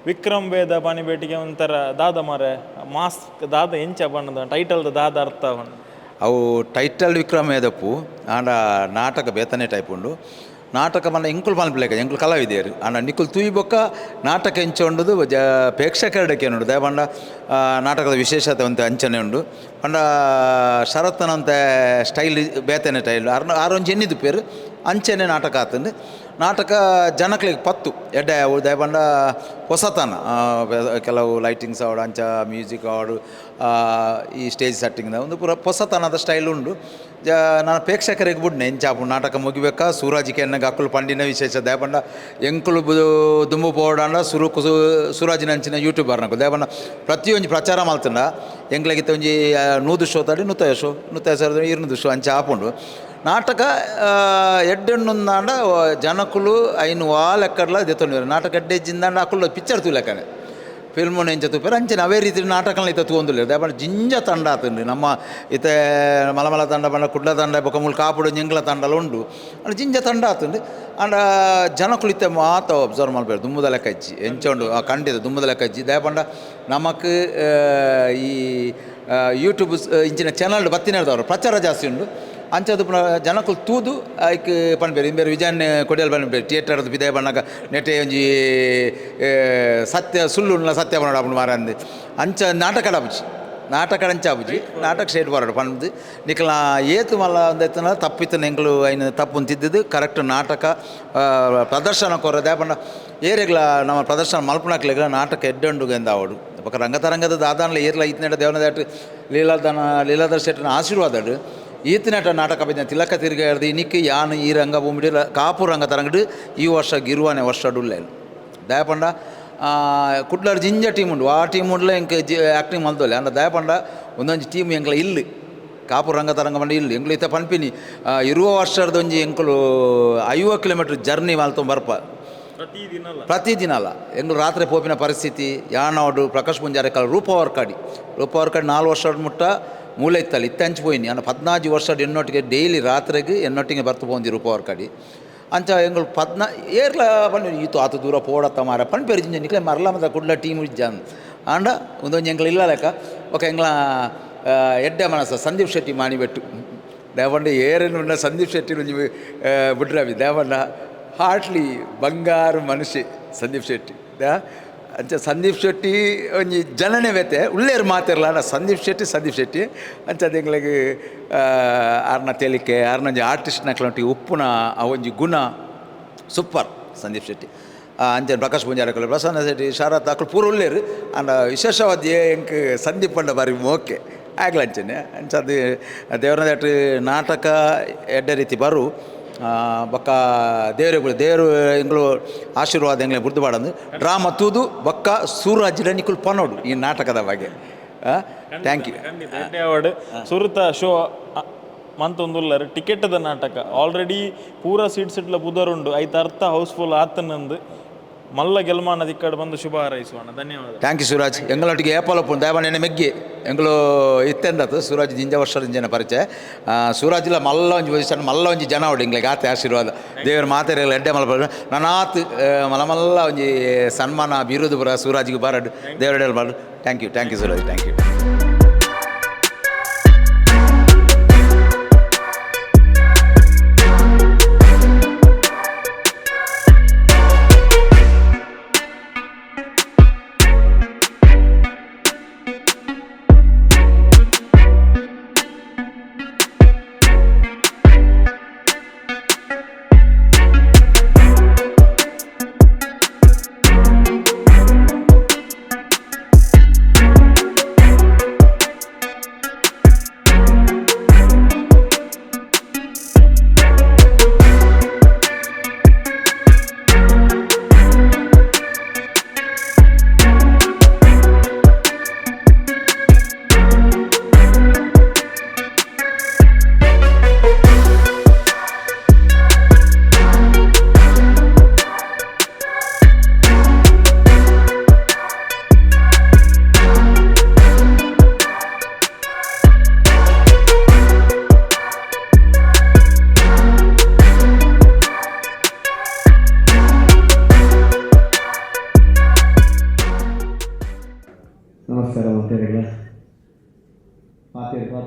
ವಿಕ್ರಮ್ ವೇದ ಪಾಣಿಬೇಟಿಗೆ ಒಂಥರ ದಾದ ಮಾರೆ ಮಾಸ್ಕ್ ದಾದ ಎಂಚ ಬಣ್ಣದ ಟೈಟಲ್ದ ದಾದ ಅರ್ಥ ಬಣ್ಣ ಅವು ಟೈಟಲ್ ವಿಕ್ರಮ್ ವೇದಪ್ಪು ಆಂಡ ನಾಟಕ ಬೇತನೆ ಟೈಪ್ ಉಂಡು ನಾಟಕ ಮನ್ನ ಎಂಕುಲು ಮಲ್ಪಲೇಕ ಎಂಕುಲು ಕಲಾವಿದೆಯರು ಆಂಡ ನಿಕ್ಕುಲು ತೂಯಿ ಬೊಕ್ಕ ನಾಟಕ ಎಂಚೊಂಡುದು ಪ್ರೇಕ್ಷಕರಡಕ್ಕೆ ಉಂಡು ದಯಪಂಡ ನಾಟಕದ ವಿಶೇಷತೆ ಅಂತ ಅಂಚನೆ ಉಂಡು ಪಂಡ ಶರತ್ನಂತ ಸ್ಟೈಲ್ ಬೇತನೆ ಸ್ಟೈಲ್ ಆರೊಂಜಿ ಎನ್ನಿದು ಪೇರು ಅಂಚನೆ ನಾಟಕ ಆತಂದು ನಾಟಕ ಜನಕ್ಲಿಗೆ ಪತ್ತು ಎಡ್ಡೆ ದಯಪಂಡ ಹೊಸತನ ಕೆಲವು ಲೈಟಿಂಗ್ಸ್ ಆವಡು ಅಂಚ ಮ್ಯೂಸಿಕ್ ಆವಡು ಈ ಸ್ಟೇಜ್ ಸೆಟ್ಟಿಂಗ್ದ ಒಂದು ಪೂರ ಹೊಸತನದ ಸ್ಟೈಲ್ ಉಂಡು ನಾನು ಪ್ರೇಕ್ಷಕರಿಗೆ ಬಿಡ್ನೆ ಎಂಚಾಪು ನಾಟಕ ಮುಗಿಬೇಕಾ ಸೂರಾಜಿಗೆ ಎನ್ನಗೆ ಅಕ್ಕಲು ಪಂಡಿನ ವಿಶೇಷ ದಯಪಂಡ ಎಂಕುಲು ದುಂಬು ಪೋಡಾಂಡ ಸೂರಾಜಿನಂಚಿನ ಯೂಟ್ಯೂಬರ್ನಕು ದಯಪಂಡ ಪ್ರತಿಯೊಂದು ಪ್ರಚಾರ ಮಲ್ತಂಡ ಎಂಕ್ಲಗಿತ್ತ ಒಂಜಿ 100 ಶೋ ತಡಿ 100 ಶೋ 200 ಶೋ ಅಂಚ ಆಪುಂಡು ನಾಟಕ ಎಡ್ಡೆಣ್ಣುಂದಾಂಡ ಜನಕುಲು ಐನು ಲೆಕ್ಕಡ್ಲ ದೆತ್ತೊಂಡು ನಾಟಕ ಎಡ್ಡೆ ಜಿಂದಾಂಡ ಅಕ್ಕಲು ಪಿಕ್ಚರ್ ತೂಲೆಕ್ಕನೆ ಫಿಲ್ಮು ಎಂಚ ತೂಪೇರು ಅಂಚನೆ ಅವೇ ರೀತಿ ನಾಟಕಗಳನ್ನ ಇತ್ತ ತೂಂದುಲ್ಲೇರು ದಯಪಂಡ ಜಿಂಜ ತಂಡ ಆತಂಡು ನಮ್ಮ ಇತ್ತೆ ಮಲಮಲ ತಂಡ ಬಂಡ ಕುಡ್ಲ ತಂಡ ಬೊಕ್ಕ ಕಾಪುಡು ಜಂಗ್ಲ ತಂಡಲ ಉಂಡು ಅಂಡ್ ಜಿಂಜ ತಂಡ ಆತಂಡು ಅಂಡ್ ಜನಕುಲು ಇತ್ತೆ ಮಾತ ಅಬ್ಸರ್ವ್ ಮಾಡ್ಬೇರು ದುಮ್ಮದ ಲೆಕ್ಕ ಇಜ್ಜಿ ಎಂಚ ಉಂಡು ಖಂಡಿತ ದುಮ್ಮದ ಲೆಕ್ಕ ಇಜ್ಜಿ ದಯಪಂಡ ನಮಕ್ ಈ ಯೂಟ್ಯೂಬ್ ಇಂಚಿನ ಚಾನಲ್ ಬತ್ತಿನೇರ್ದವರು ಪ್ರಚಾರ ಜಾಸ್ತಿ ಉಂಡು ಅಂಚದು ಜನಕುಲು ತೂದು ಐಕ್ ಪನ್ಬೇರು ಇಂಬೇರು ವಿಜಯನ್ ಕೊಡಿಯಲ್ ಪನ್ಬೇರು ಥಿಯೇಟರ್ದು ಬಿದಾಯ ಬಣ್ಣಗ ನೆಟ್ಟೆ ಒಂಜಿ ಸತ್ಯ ಸುಳ್ಳು ಸತ್ಯ ಬನ್ನಡ ಮಾರ ಅಂದು ಅಂಚ ನಾಟಕ ಆಪುಜಿ ನಾಟಕ ಅಂಚ ಆಪುಜಿ ನಾಟಕ ಸ್ಟೇಟ್ ಬರೋಡು ಪಂದು ನಿಕ್ಕಲ ಏತು ಮಲ್ಲ ಒಂದೈತನ ತಪ್ಪಿತ್ತು ಎಂಕ್ಲು ಐನು ತಪ್ಪು ತಿದ್ದಿದ್ದು ಕರೆಕ್ಟ್ ನಾಟಕ ಪ್ರದರ್ಶನ ಕೊರದೆ ಪಂಡ ಏರೆಗ್ಲ ನಮ್ಮ ಪ್ರದರ್ಶನ ಮಲ್ಪನಕ್ಲೆಗ್ಲ ನಾಟಕ ಎಡ್ಡುಂಡು ಎಂದ ಅವಡು ಪಕ್ಕ ರಂಗತರಂಗದ ದಾದಾನ್ಲ ಏರ್ಲ ಇತ್ನೆಡ ದೇವನದಾಟ್ ಲೀಲಾಧರ ಶೆಟ್ಟನ ಆಶೀರ್ವಾದಡು ಈತಿನಟ ನಾಟಕ ಬಿದ್ದ ತಿಲಕ ತಿರುಗಾಡ್ದು ಇನ್ನಿಕ್ಕೆ ಯಾನು ಈ ರಂಗಭೂಮಿ ಕಾಪು ರಂಗ ತರಂಗಡು ಈ ವರ್ಷ ಗಿರುವಾನೆ ವರ್ಷ ಡುಲ್ಲೆ ದಯಪಂಡ ಕುಡ್ಲರ್ ಜಿಂಜ ಟೀಮ್ ಉಂಡು ಆ ಟೀಮ್ ಉಂಡ್ಲ ಎಂಕ್ ಆ್ಯಕ್ಟಿಂಗ್ ಮಲ್ದೋಲೆ ಅಂಡ ದಯಪಂಡ ಒಂದೊಂದು ಟೀಮ್ ಎಂಕ್ಲ ಇಲ್ಲಿ ಕಾಪು ರಂಗ ತರಂಗ ಬಂಡ ಇಲ್ಲಿ ಎಂಕ್ಲು ಇತ್ತ ಪನ್ಪಿನಿ ಇರುವ ವರ್ಷದ ಒಂಜಿ ಎಂಕ್ಲು 50 ಕಿಲೋಮೀಟ್ರ್ ಜರ್ನಿ ಮಲ್ತೊ ಬರ್ಪ ಪ್ರತಿದಿನ ಅಲ್ಲ ಎಂಗ್ಳು ರಾತ್ರಿ ಪೋಪಿನ ಪರಿಸ್ಥಿತಿ ಯಾನೋಡು ಪ್ರಕಾಶ್ ಪುಂಜಾರೆ ಕಾಲ ರೂಪವರ್ಕಾಡಿ 4 ವರ್ಷದ ಮುಟ್ಟ ಮೂಲೆ ಇತ್ತಲ್ಲ ಇತ್ತಂಚು ಪೋಯಿನಿ ಅನ್ನ 14 ವರ್ಷದ ಎನ್ನೊಟ್ಟಿಗೆ ಡೈಲಿ ರಾತ್ರಿಗೆ ಎನ್ನೊಟ್ಟಿಗೆ ಬರ್ತು ಪೋಂದಿ ರೂಪವರ್ಕಾಡಿ ಅಂಚ ಎಂಗಳು ಏರ್ಲ ಬನ್ನಿ ಈತು ಆತು ದೂರ ಪೋಡತ್ತ ಮಾರ ಪಣ್ ಪೆರಿಜಿಂಜ ನಿಕ್ಲೆ ಮರಲ ಕುಡ್ಲ ಟೀಮ್ ಇಜ್ಜ ಆಂಡ ಒಂದೊಂದು ಎಂಗ್ಳು ಇಲ್ಲ ಲೆಕ್ಕ ఒక ಎಂಗ್ಳ ಎಡ್ಡೆ ಮನಸ್ಸು ಸಂದೀಪ್ ಶೆಟ್ಟಿ ಮಾಣಿಬೆಟ್ಟು ದೇವಂಡ ಏರೇನು ಸಂದೀಪ್ ಶೆಟ್ಟಿ ಬಿಡ್ರವಿ ದೇವಂಡ ಹಾರ್ಟ್ಲಿ ಬಂಗಾರು ಮನುಷ್ಯ ಸಂದೀಪ್ ಶೆಟ್ಟಿ ಅಂಚ ಸಂದೀಪ್ ಶೆಟ್ಟಿ ಒಂಜಿ ಜನನೆ ವ್ಯತೆ ಉಳ್ಳೇರು ಮಾತಿರಲ್ಲ ಸಂದೀಪ್ ಶೆಟ್ಟಿ ಅಂಚದ ಎಂಗ್ಳಿಗೆ ಆರ್ನ ತೆಲಿಕೆ ಆರ್ನೊಂಜಿ ಆರ್ಟಿಸ್ಟ್ ನಕ್ಲೊಂಟಿ ಉಪ್ಪುನ ಅವೊಂಜಿ ಗುಣ ಸೂಪರ್ ಸಂದೀಪ್ ಶೆಟ್ಟಿ ಅಂಚನೆ ಪ್ರಕಾಶ್ ಪುಂಜಾರ ಪ್ರಸನ್ನ ಶೆಟ್ಟಿ ಶರತ್ ಅಕ್ಕಳು ಪೂರ ಉಳ್ಳೇರು ಅಂಡ ವಿಶೇಷವಾದ ಎಂಕ್ ಸಂದೀಪ್ ಪಂಡ ಬಾರಿ ಮೋಕೆ ಆಗ್ಲ ಅಂಚನೆ ಅಂಚದು ದೇವರದಾಟ್ ನಾಟಕ ಎಡ್ಡೆ ರೀತಿ ಬರು ಬೊಕ್ಕ ದೇವರು ಎಂಗ್ಳು ಆಶೀರ್ವಾದ ಎಂಗ್ಲೆ ಬುರ್ದು ಬಾಡಂದು ಡ್ರಾಮಾ ತೂದು ಬೊಕ್ಕ ಸೂರಾಜ್ ನಿಕ್ಕುಲು ಪನೋಡು ಈ ನಾಟಕದ ಬಗ್ಗೆ ಥ್ಯಾಂಕ್ ಯು ಅವಾರ್ಡ್ ಸುರತ ಶೋ ಮಂತೊಂದುಲ್ಲರು ಟಿಕೆಟ್ದ ನಾಟಕ ಆಲ್ರೆಡಿ ಪೂರ ಸೀಟ್ಲ ಬುಧರುಂಡು ಐತ ಅರ್ಥ ಹೌಸ್ಫುಲ್ ಆತನಂದು ಮಲ್ಲ ಗೆಲ್ಮಾನ ದಿಕ್ಕಡು ಬಂದು ಶುಭ ಹಾರೈಸುವಣ ಧನ್ಯವಾದ ಥ್ಯಾಂಕ್ ಯು ಸೂರಾಜ್ ಎಂಗಳೊಟ್ಟಿಗೆ ಏಪಲಪ್ಪು ದಯಮಾನ ಮೆಗ್ಗಿ ಎಂಗಳು ಇತ್ತೆಂದತ್ತು ಸೂರಾಜ್ ಜಿಂಜ ವರ್ಷದ ಪರಿಚಯ ಸೂರಾಜಿಲ್ಲ ಮಲ್ಲ ಒಂಜಿ ಪೊಸಿಷನ್ ಮಲ್ಲ ಒಂಜಿ ಜನ ಅವಡು ಇಂಗ್ಲಿಗೆ ಆತ ಆಶೀರ್ವಾದ ದೇವರು ಮಾತಾಡಿಲ್ಲ ಎಡ್ಡೆ ಮಲ್ಲ ನಾನಾತ್ ಮಲ್ಲ ಒಂಜಿ ಸನ್ಮಾನ ಬಿರುದು ಬರ ಸೂರಾಜಿಗೆ ಬಾರಡು ದೇವರಡೆಲ್ಲ ಬಾರಡು thank you Suraj thank you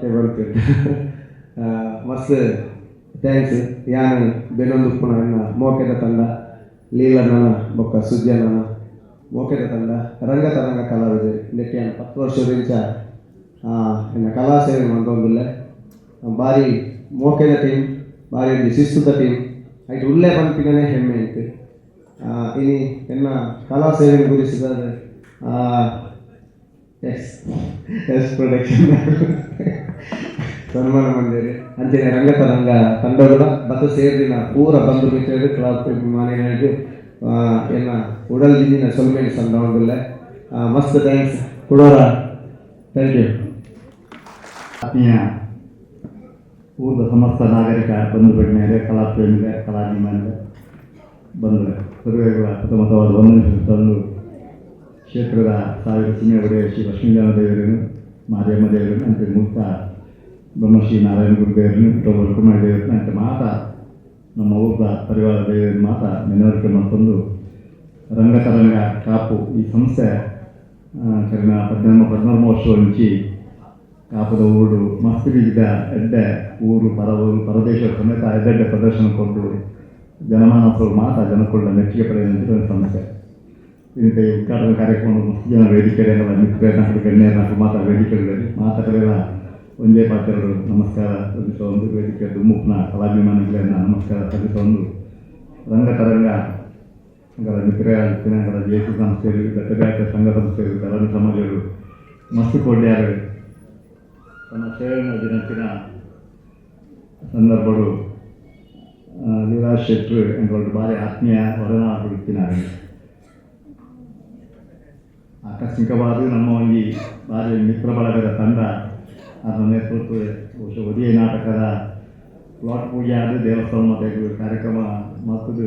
ಮತ್ತೆ ಬರ್ತೇವೆ. ಮಸ್ತ್ ಥ್ಯಾಂಕ್ಸ್. ಯಾನು ಬೆನ್ನೊಂದು ನನ್ನ ಮೋಕೆದ ತಂಡ ಲೀಲನ ಬೊಕ್ಕ ಸುದ್ಯನ ಮೋಕೆದ ತಂಡ ರಂಗತರಂಗ ಕಲಾವಿದೆ ನೆಟ್ಟಿಯ 10 ವರ್ಷದಿಂದ ಇನ್ನು ಕಲಾ ಸೇವೆ ಮಂದೊಂದಿಲ್ಲ ಭಾರಿ ಮೋಕೆದ ಟೀಮ್ ಭಾರಿ ಶಿಸ್ತುದ ಟೀಮ್ ಆಯ್ತು ಉಳ್ಳೆ ಪಂಪಿನೇ ಹೆಮ್ಮೆ ಐತೆ. ಇನಿ ಎನ್ನ ಕಲಾ ಸೇವೆ ಗುರಿಸಿದರೆ ಎಸ್ ಪ್ರೊಡಕ್ಷನ್ ಸನ್ಮಾನ ಮಂದಿರ ಅಂಚನೆ ರಂಗತರಂಗ ತಂಡಗಳು ಬತ್ತ ಸೇರಿನ ಪೂರ ಬಂಧು ಮಿತ್ರರು ಕ್ಲಾಸ್ ಮಾನೇನಾಗಿ ಎನ್ನ ಉಡಲ್ದಿನ ಸೊಲ್ಮೇಲೆ ಸಂದ ಒಂದಿಲ್ಲ. ಮಸ್ತ್ ಥ್ಯಾಂಕ್ಸ್ ಕೊಡೋರ. Thank you. ಆತ್ಮೀಯ ಊರದ ಸಮಸ್ತ ನಾಗರಿಕ ಬಂಧು ಬೆಣ್ಣೆ ಕಲಾಪ್ರೇಮಿಗೆ ಕಲಾಭಿಮಾನಿಗೆ ಬಂದು ಸರ್ವೇಗಳ ಪ್ರಥಮತವಾದ ವಂದನೆ ತಂದು ಕ್ಷೇತ್ರದ ಸಾವಿರ ಸಿಂಹ ಒಡೆಯ ಶ್ರೀ ಲಕ್ಷ್ಮೀನಾರಾಯಣ ದೇವರನ್ನು ಮಾರಿಯಮ್ಮ ದೇವರನ್ನು ಅಂತೆ ಮುಕ್ತ ಬ್ರಹ್ಮಶ್ರೀ ನಾರಾಯಣ ಗುರುದೇವರನ್ನು ಡಾಕ್ಟರ್ ಕುಮಾರ ದೇವರನ್ನು ಅಂತೆ ಮಾತ ನಮ್ಮ ಊರದ ಪರಿವಾರ ದೇವರನ್ನು ಮಾತ ನೆನವರಿಕೆ ಮತ್ತೊಂದು ರಂಗತರಂಗ ಕಾಪು ಈ ಸಂಸ್ಥೆ ಕರಿನ 14 ವರ್ಷ నుంచి ಕಾಪುದ ಊರು ಮಸ್ತ್ ರೀತಿಯ ಎಡ್ಡೆ ಊರು ಪರದೇಶ ಸಮೇತ ಎಡ್ಡೆಡ್ಡೆ ಪ್ರದರ್ಶನ ಕೊಟ್ಟು ಜನಮಾನಸರು ಮಾತ ಜನಕೊಳ್ಳ ಮೆಚ್ಚುಗೆ ಪಡೆಯುವಂಥ ಒಂದು ಸಂಸ್ಥೆ. ಇದಕ್ಕೆ ಉದ್ಘಾಟನಾ ಕಾರ್ಯಕ್ರಮ ಮಸ್ತ್ ಜನ ವೇದಿಕೆಗಳ ಮಿತ್ರನಾಡು ಗಣ್ಯರನ್ನಾಗಿ ಮಾತಾ ವೇದಿಕೆಗಳಲ್ಲಿ ಮಾತುಗಳೆಲ್ಲ ಒಂದೇ ಪಾತ್ರರು ನಮಸ್ಕಾರ ಸಲ್ಲಿಸ ಒಂದು ವೇದಿಕೆ ದುಮ್ಮುಕ್ನ ಕಲಾಭಿಮಾನಿಗಳನ್ನ ನಮಸ್ಕಾರ ಸಲ್ಲಿಸ ಒಂದು ರಂಗತರಂಗ ಮಿತ್ರಗಳ ಜೇಸಿ ಸಂಸ್ಥೆಗಳು ದತ್ತಗಾಯಕ ಸಂಘ ಸಂಸ್ಥೆಗಳು ಕಲಾವಿ ಸಮಾಜಗಳು ಮಸ್ತ್ ಕೊಡ್ಯಾರು ತನ್ನ ಸೇವೆಯ ದಿನತ್ತಿನ ಸಂದರ್ಭಗಳು ಲೀಲಾಶ್ ಶೆಟ್ರು ಎಂಬುದು ಭಾರಿ ಆತ್ಮೀಯ ಹೊರನಾಡುತ್ತಿದ್ದಾರೆ. ಆಕಸ್ಮಿಕವಾಗಿ ನಮ್ಮ ಒಂದು ಭಾರಿ ಮಿತ್ರ ಬಳಗದ ತಂಡ ಅದರ ನೇತೃತ್ವ ಬಹುಶಃ ಒದಿಯ ನಾಟಕದ ಪ್ಲಾಟ್ ಪೂಜೆ ಆದ ದೇವಸ್ಥಾನ ಮತ್ತು ಕಾರ್ಯಕ್ರಮ ಮತ್ತದು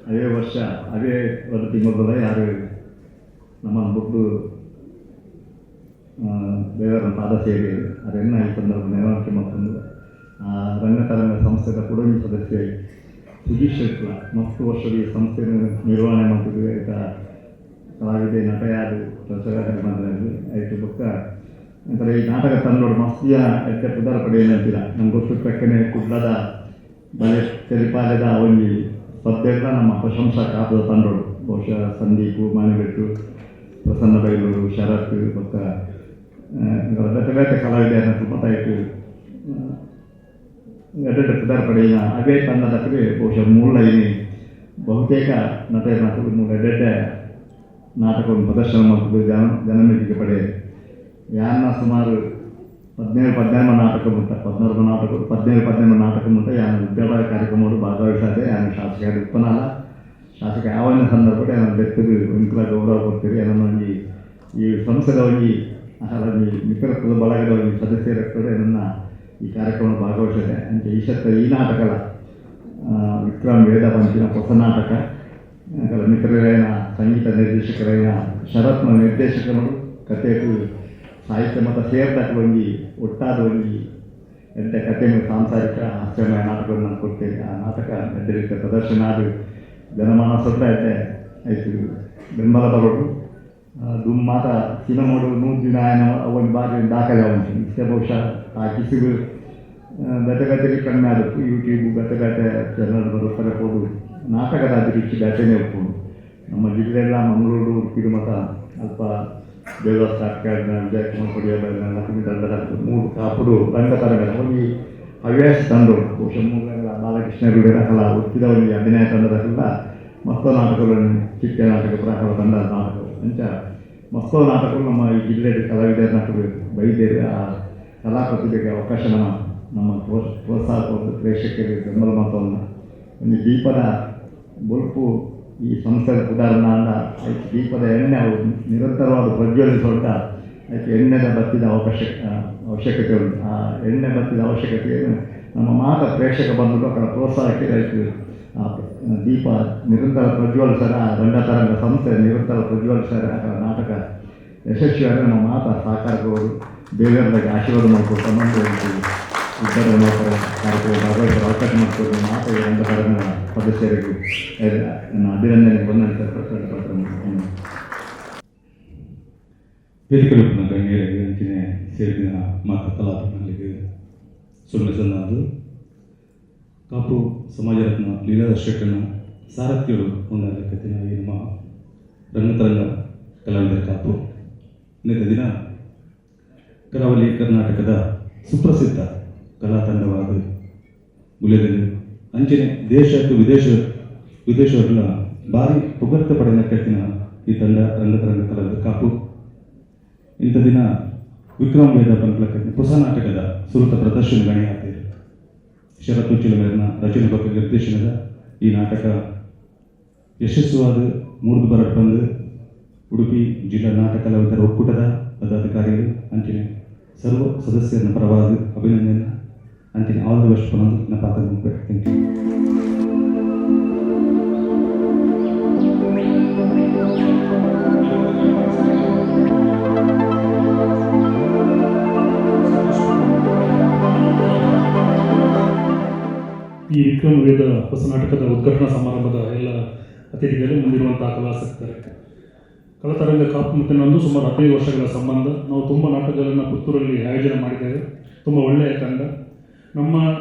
ಅದೇ ವರ್ಷ ಅದೇ ಒಂದು ತಿಂಗಳ ಯಾರು ನಮ್ಮನ್ನು ಬಿಟ್ಟು ದೇವರ ಪಾದ ಸೇರಿ ಅದನ್ನು ಈ ಸಂದರ್ಭ ನೆರವೇರಿಕೆ ಮತ್ತೊಂದು ರಂಗತರಂಗ ಸಂಸ್ಥೆಯ ಕೊಡುಗೆ ಸದಸ್ಯ ಸುಜೀಶ್ ಶೆಟ್ಲ ಮಸ್ತ್ ವರ್ಷದ ಈ ಸಂಸ್ಥೆಯನ್ನು ನಿರ್ವಹಣೆ ಮಾಡ್ತಿದ್ವಿ. ಆಯ್ತಾ ಕಲಾವಿದೆ ನಟಯಾದ ಪ್ರಚಾರ ಮಾಡಿದ್ರು ಆಯಿತು ಬೊಕ್ಕ ನಂತರ ಈ ನಾಟಕ ತಂಡೋಡು ಮಸ್ತಿಯ ಎಡ್ಡೆ ಪುದಾರ ಪಡೆಯಂತಿಲ್ಲ ನಮ್ಗೆ ಗೊತ್ತು ತಕ್ಕನೆ ಕುಡ್ಲದ ಬಲೆ ತೆಲಿಪಾಲೆದ ಒಂದು ಸ್ಪರ್ಧೆಗಳ ನಮ್ಮ ಪ್ರಶಂಸಾ ಕಾಪದ ತಂಡೋಡು ಬಹುಶಃ ಸಂದೀಪು ಮಾನವೆಟ್ಟು ಪ್ರಸನ್ನ ಬೈಲೂರು ಶರತ್ ಬೊಕ್ಕ ಬೇತೆ ಬೇತೆ ಕಲಾವಿದೆ ಮತ್ತಾಯಿತು ಎಡ್ಡೆಡ್ಡೆ ಪುದಾರ ಪಡೆಯಿನ ಅವೇ ತಂಡದಕ್ಕೆ ಬಹುಶಃ ಮೂರೈನಿ ಬಹುತೇಕ ನಟರು ಎಡ್ಡೆಡ್ಡೆ ನಾಟಕವನ್ನು ಪ್ರದರ್ಶನ ಮಾಡ್ತಿದ್ದು ಜನಮೆಚ್ಚುಗೆ ಪಡೆ ಯಾರನ್ನ ಸುಮಾರು 17 ನಾಟಕ ಮುಟ್ಟ 17 ನಾಟಕ ಮುಟ್ಟ ಯಾರು ವಿದ್ಯಾಭ್ಯಾಸ ಕಾರ್ಯಕ್ರಮಗಳು ಭಾಗವಹಿಸದೆ ಯಾರು ಶಾಸಕ ಉತ್ಪನ್ನಲ್ಲ ಶಾಸಕ ಯಾವನ್ನ ಸಂದರ್ಭ ನಾನು ಬೆತ್ತದು ಇಂಕಲ ಗೌರವ ಕೊಡ್ತೀರಿ ಏನೋ ಈ ಸಂಸ್ಥೆದ ಒಂದು ಮಿತ್ರತ್ವದ ಬಳಗದ ಒಂದು ಸದಸ್ಯರ ಕೂಡ ನನ್ನ ಈ ಕಾರ್ಯಕ್ರಮ ಭಾಗವಹಿಸಿದೆ ಅಂತ ಈ ನಾಟಕದ ವಿಕ್ರಮ್ ವೇದ ಪಂಚಿನ ಹೊಸ ನಾಟಕ ಮಿತ್ರರೈನ ಸಂಗೀತ ನಿರ್ದೇಶಕರೈನ ಶರತ್ನ ನಿರ್ದೇಶಕರು ಕಥೆಗೂ ಸಾಹಿತ್ಯ ಮತ್ತು ಸೇರಿದಾಗ ಒಂದು ಒಟ್ಟಾದ ಒಂದು ಎಂಟೆ ಕಥೆ ಸಾಂಸಾರಿಕ ಹಾಸ್ಯಮಯ ನಾಟಕವನ್ನು ನಾನು ಕೊಡ್ತೇನೆ. ಆ ನಾಟಕ ಎಡ್ಡೆ ರೀತಿಯ ಪ್ರದರ್ಶನ ಆದ ಜನಮಾನಸದ ಎಡ್ಡೆ ಆಯಿತು ಬೆಂಬಲ ತಗೊಂಡು ದುಮ್ ಮಾತ ಸಿನಿಮಾಡು 100 ದಿನ ಒಂದು ಬಾರಿ ದಾಖಲೆ ಉಂಟು ಇಷ್ಟೇ ಬಹುಶಃ ಆ ಕಿಸಿಗಳು ಗತಗತಿಗೆ ಕಡಿಮೆ ಆದದ್ದು ಯೂಟ್ಯೂಬ್ ಗತಗತೆ ಚಾನಲ್ ಬರುತ್ತಾರೆ ಹೋದು ನಾಟಕದ ಅಭಿರುಚಿ ಗತೆನೇ ಒಪ್ಕೊಂಡು ನಮ್ಮ ಜಿಲ್ಲೆಲ್ಲ ಮಂಗಳೂರು ಉಡುಪಿ ಮತ ಅಲ್ಪ ದೇವದಾಸ್ ಕಾರ್ಯಕ್ರಮ ವಿಜಯಕುಮಾರ್ ಕೊಡಿಯಲ್ಲ ಲಕ್ಷ್ಮೀ ದಂಡದ 3 ಕಾಪುಡು ರಂಗತರಂಗದ ಒಂದು ಹವ್ಯಾಸ ತಂಡಗಳು ಬಹುಶಃ 3 ಬಾಲಕೃಷ್ಣ ರೂಢಿನ ಕಲಾ ಒತ್ತಿದ ಒಂದು ಅಭಿನಯ ತಂಡದಲ್ಲ ಮತ್ತೋ ನಾಟಕಗಳನ್ನು ಚಿಕ್ಕ ನಾಟಕ ಪ್ರಕಾರ ತಂಡದ ನಾಟಕಗಳು ಅಂಚ ಮತ್ತೋ ನಾಟಕಗಳು ನಮ್ಮ ಈ ಜಿಲ್ಲೆಯ ಕಲಾವಿದರ ನಾಟಕಗಳು ಬೈದೇರಿ ಆ ಕಲಾ ಪ್ರತಿಭೆಗೆ ಅವಕಾಶ ನಮ್ಮ ಪ್ರೋತ್ಸಾಹ ಪ್ರೇಕ್ಷಕರಿಗೆ ಬೆಂಬಲ ಮತವನ್ನು ಒಂದು ದೀಪದ ಬೊಲ್ಪು ಈ ಸಂಸ್ಥೆಯ ಉದಾಹರಣೆ ಅಂದ ಅದಕ್ಕೆ ದೀಪದ ಎಣ್ಣೆ ನಿರಂತರವಾದ ಪ್ರಜ್ವಲಿಸುವಂಥ ಅದಕ್ಕೆ ಎಣ್ಣೆದ ಬತ್ತಿದ ಅವಶ್ಯಕತೆ ಉಂಟು. ಆ ಎಣ್ಣೆ ಬತ್ತಿದ ಅವಶ್ಯಕತೆಯನ್ನು ನಮ್ಮ ಮಾತ ಪ್ರೇಕ್ಷಕ ಬಂದು ಅక్కడ ಪ್ರೋತ್ಸಾಹಕ್ಕೆ ಆಯಿತು ದೀಪ ನಿರಂತರ ಪ್ರಜ್ವಲಿಸರ ರಂಗತರಂಗ ಸಂಸ್ಥೆ ನಿರಂತರ ಪ್ರಜ್ವಲಿಸರ ನಾಟಕ ಯಶಸ್ವಿಯಾಗಿ ನಮ್ಮ ಮಾತ ಸಾಕಾರಗಳು ದೇವರಿಗೆ ಆಶೀರ್ವಾದ ಮಾಡಿಕೊಟ್ಟು ನಮ್ಮದು ಉದ್ಧಾರ ಮಾಡ್ತಾರೆ ಕಾರ್ಯಕ್ರಮ ಭಾಗವಹಿಸಲು ಅವಕಾಶ ಮಾಡಿಕೊಟ್ಟು ಮಾತ ರಂಗತರಂಗ ಸದಸ್ಯರಿಗೂ ನನ್ನ ಅಭಿನಂದನೆ ಬಂದಂಥ ವೇದಿಕೆಯಲ್ಲಿನ ಗಣ್ಯರಿಗೆ ಅಂಚಿನ ಸೇರಿದ ಮಾತ ಕಲಾಭಿಮಾನಿಗಳಿಗೆ ಸುಮ್ಮನೆ ಕಾಪು ಸಮಾಜ ರತ್ನ ಲೀಲಾಧರ್ ಶೆಟ್ಟನ ಸಾರಥ್ಯಗಳು ಹೊಂದಲಿಕ್ಕೆ ನಮ್ಮ ರಂಗತರಂಗ ಕಲಾವಿದರ ಕಾಪು ಇಂದಿನ ದಿನ ಕರಾವಳಿ ಕರ್ನಾಟಕದ ಸುಪ್ರಸಿದ್ಧ ಕಲಾ ತಂಡವಾದ ಗುಲೆದಲ್ಲಿ ಅಂಚನೆ ದೇಶ ವಿದೇಶಗಳ ಭಾರಿ ಪುಗರ್ತ ಪಡೆದ ಕೆತ್ತಿನ ಈ ತಂಡ ರಂಗತರಂಗ ಕಲಾವಿದರ ಕಾಪು ಇಂಥ ದಿನ ವಿಕ್ರಮ್ ವೇದ ಪಂಕ್ಲಕ್ಕೆ ಹೊಸ ನಾಟಕದ ಸುರತ ಪ್ರದರ್ಶನ ಗಣಿಯಾಗ್ತಿದೆ. ಶರತ್ ಉಚಿಲ ಮೇಲಿನ ರಚನೆ ಬಗ್ಗೆ ನಿರ್ದೇಶನದ ಈ ನಾಟಕ ಯಶಸ್ವಿಯಾದ ಮೂಡಿದು ಬರಪ್ಪಂದು ಉಡುಪಿ ಜಿಲ್ಲಾ ನಾಟಕ ಕಲಾವಿದರ ಒಕ್ಕೂಟದ ಪದಾಧಿಕಾರಿಗಳು ಅಂಚಿನ ಸರ್ವ ಸದಸ್ಯರನ್ನ ಪರವಾದ ಅಭಿನಂದನೆ ಅಂಚಿನ ಆಲ್ ದ ಬೆಸ್ಟ್ ಪನ್ನೊಂದು ನನ್ನ ಪಾತ್ರ ಮುಗಿಬೇಕು. Thank you. ಈ ವಿಕ್ರಮ್ ವೇದ ಹೊಸ ನಾಟಕದ ಉದ್ಘಾಟನಾ ಸಮಾರಂಭದ ಎಲ್ಲ ಅತಿಥಿಗಳು ಮುಂದಿರುವಂತಹ ಕಲಾಸಕ್ತರೆ. ಕಲಾತರಂಗ ಕಾಪು ಮತ್ತು ನಂದು ಸುಮಾರು 15 ವರ್ಷಗಳ ಸಂಬಂಧ. ನಾವು ತುಂಬ ನಾಟಕಗಳನ್ನು ಪುತ್ತೂರಲ್ಲಿ ಆಯೋಜನೆ ಮಾಡಿದ್ದೇವೆ. ತುಂಬ ಒಳ್ಳೆಯ ತಂಡ. ನಮ್ಮ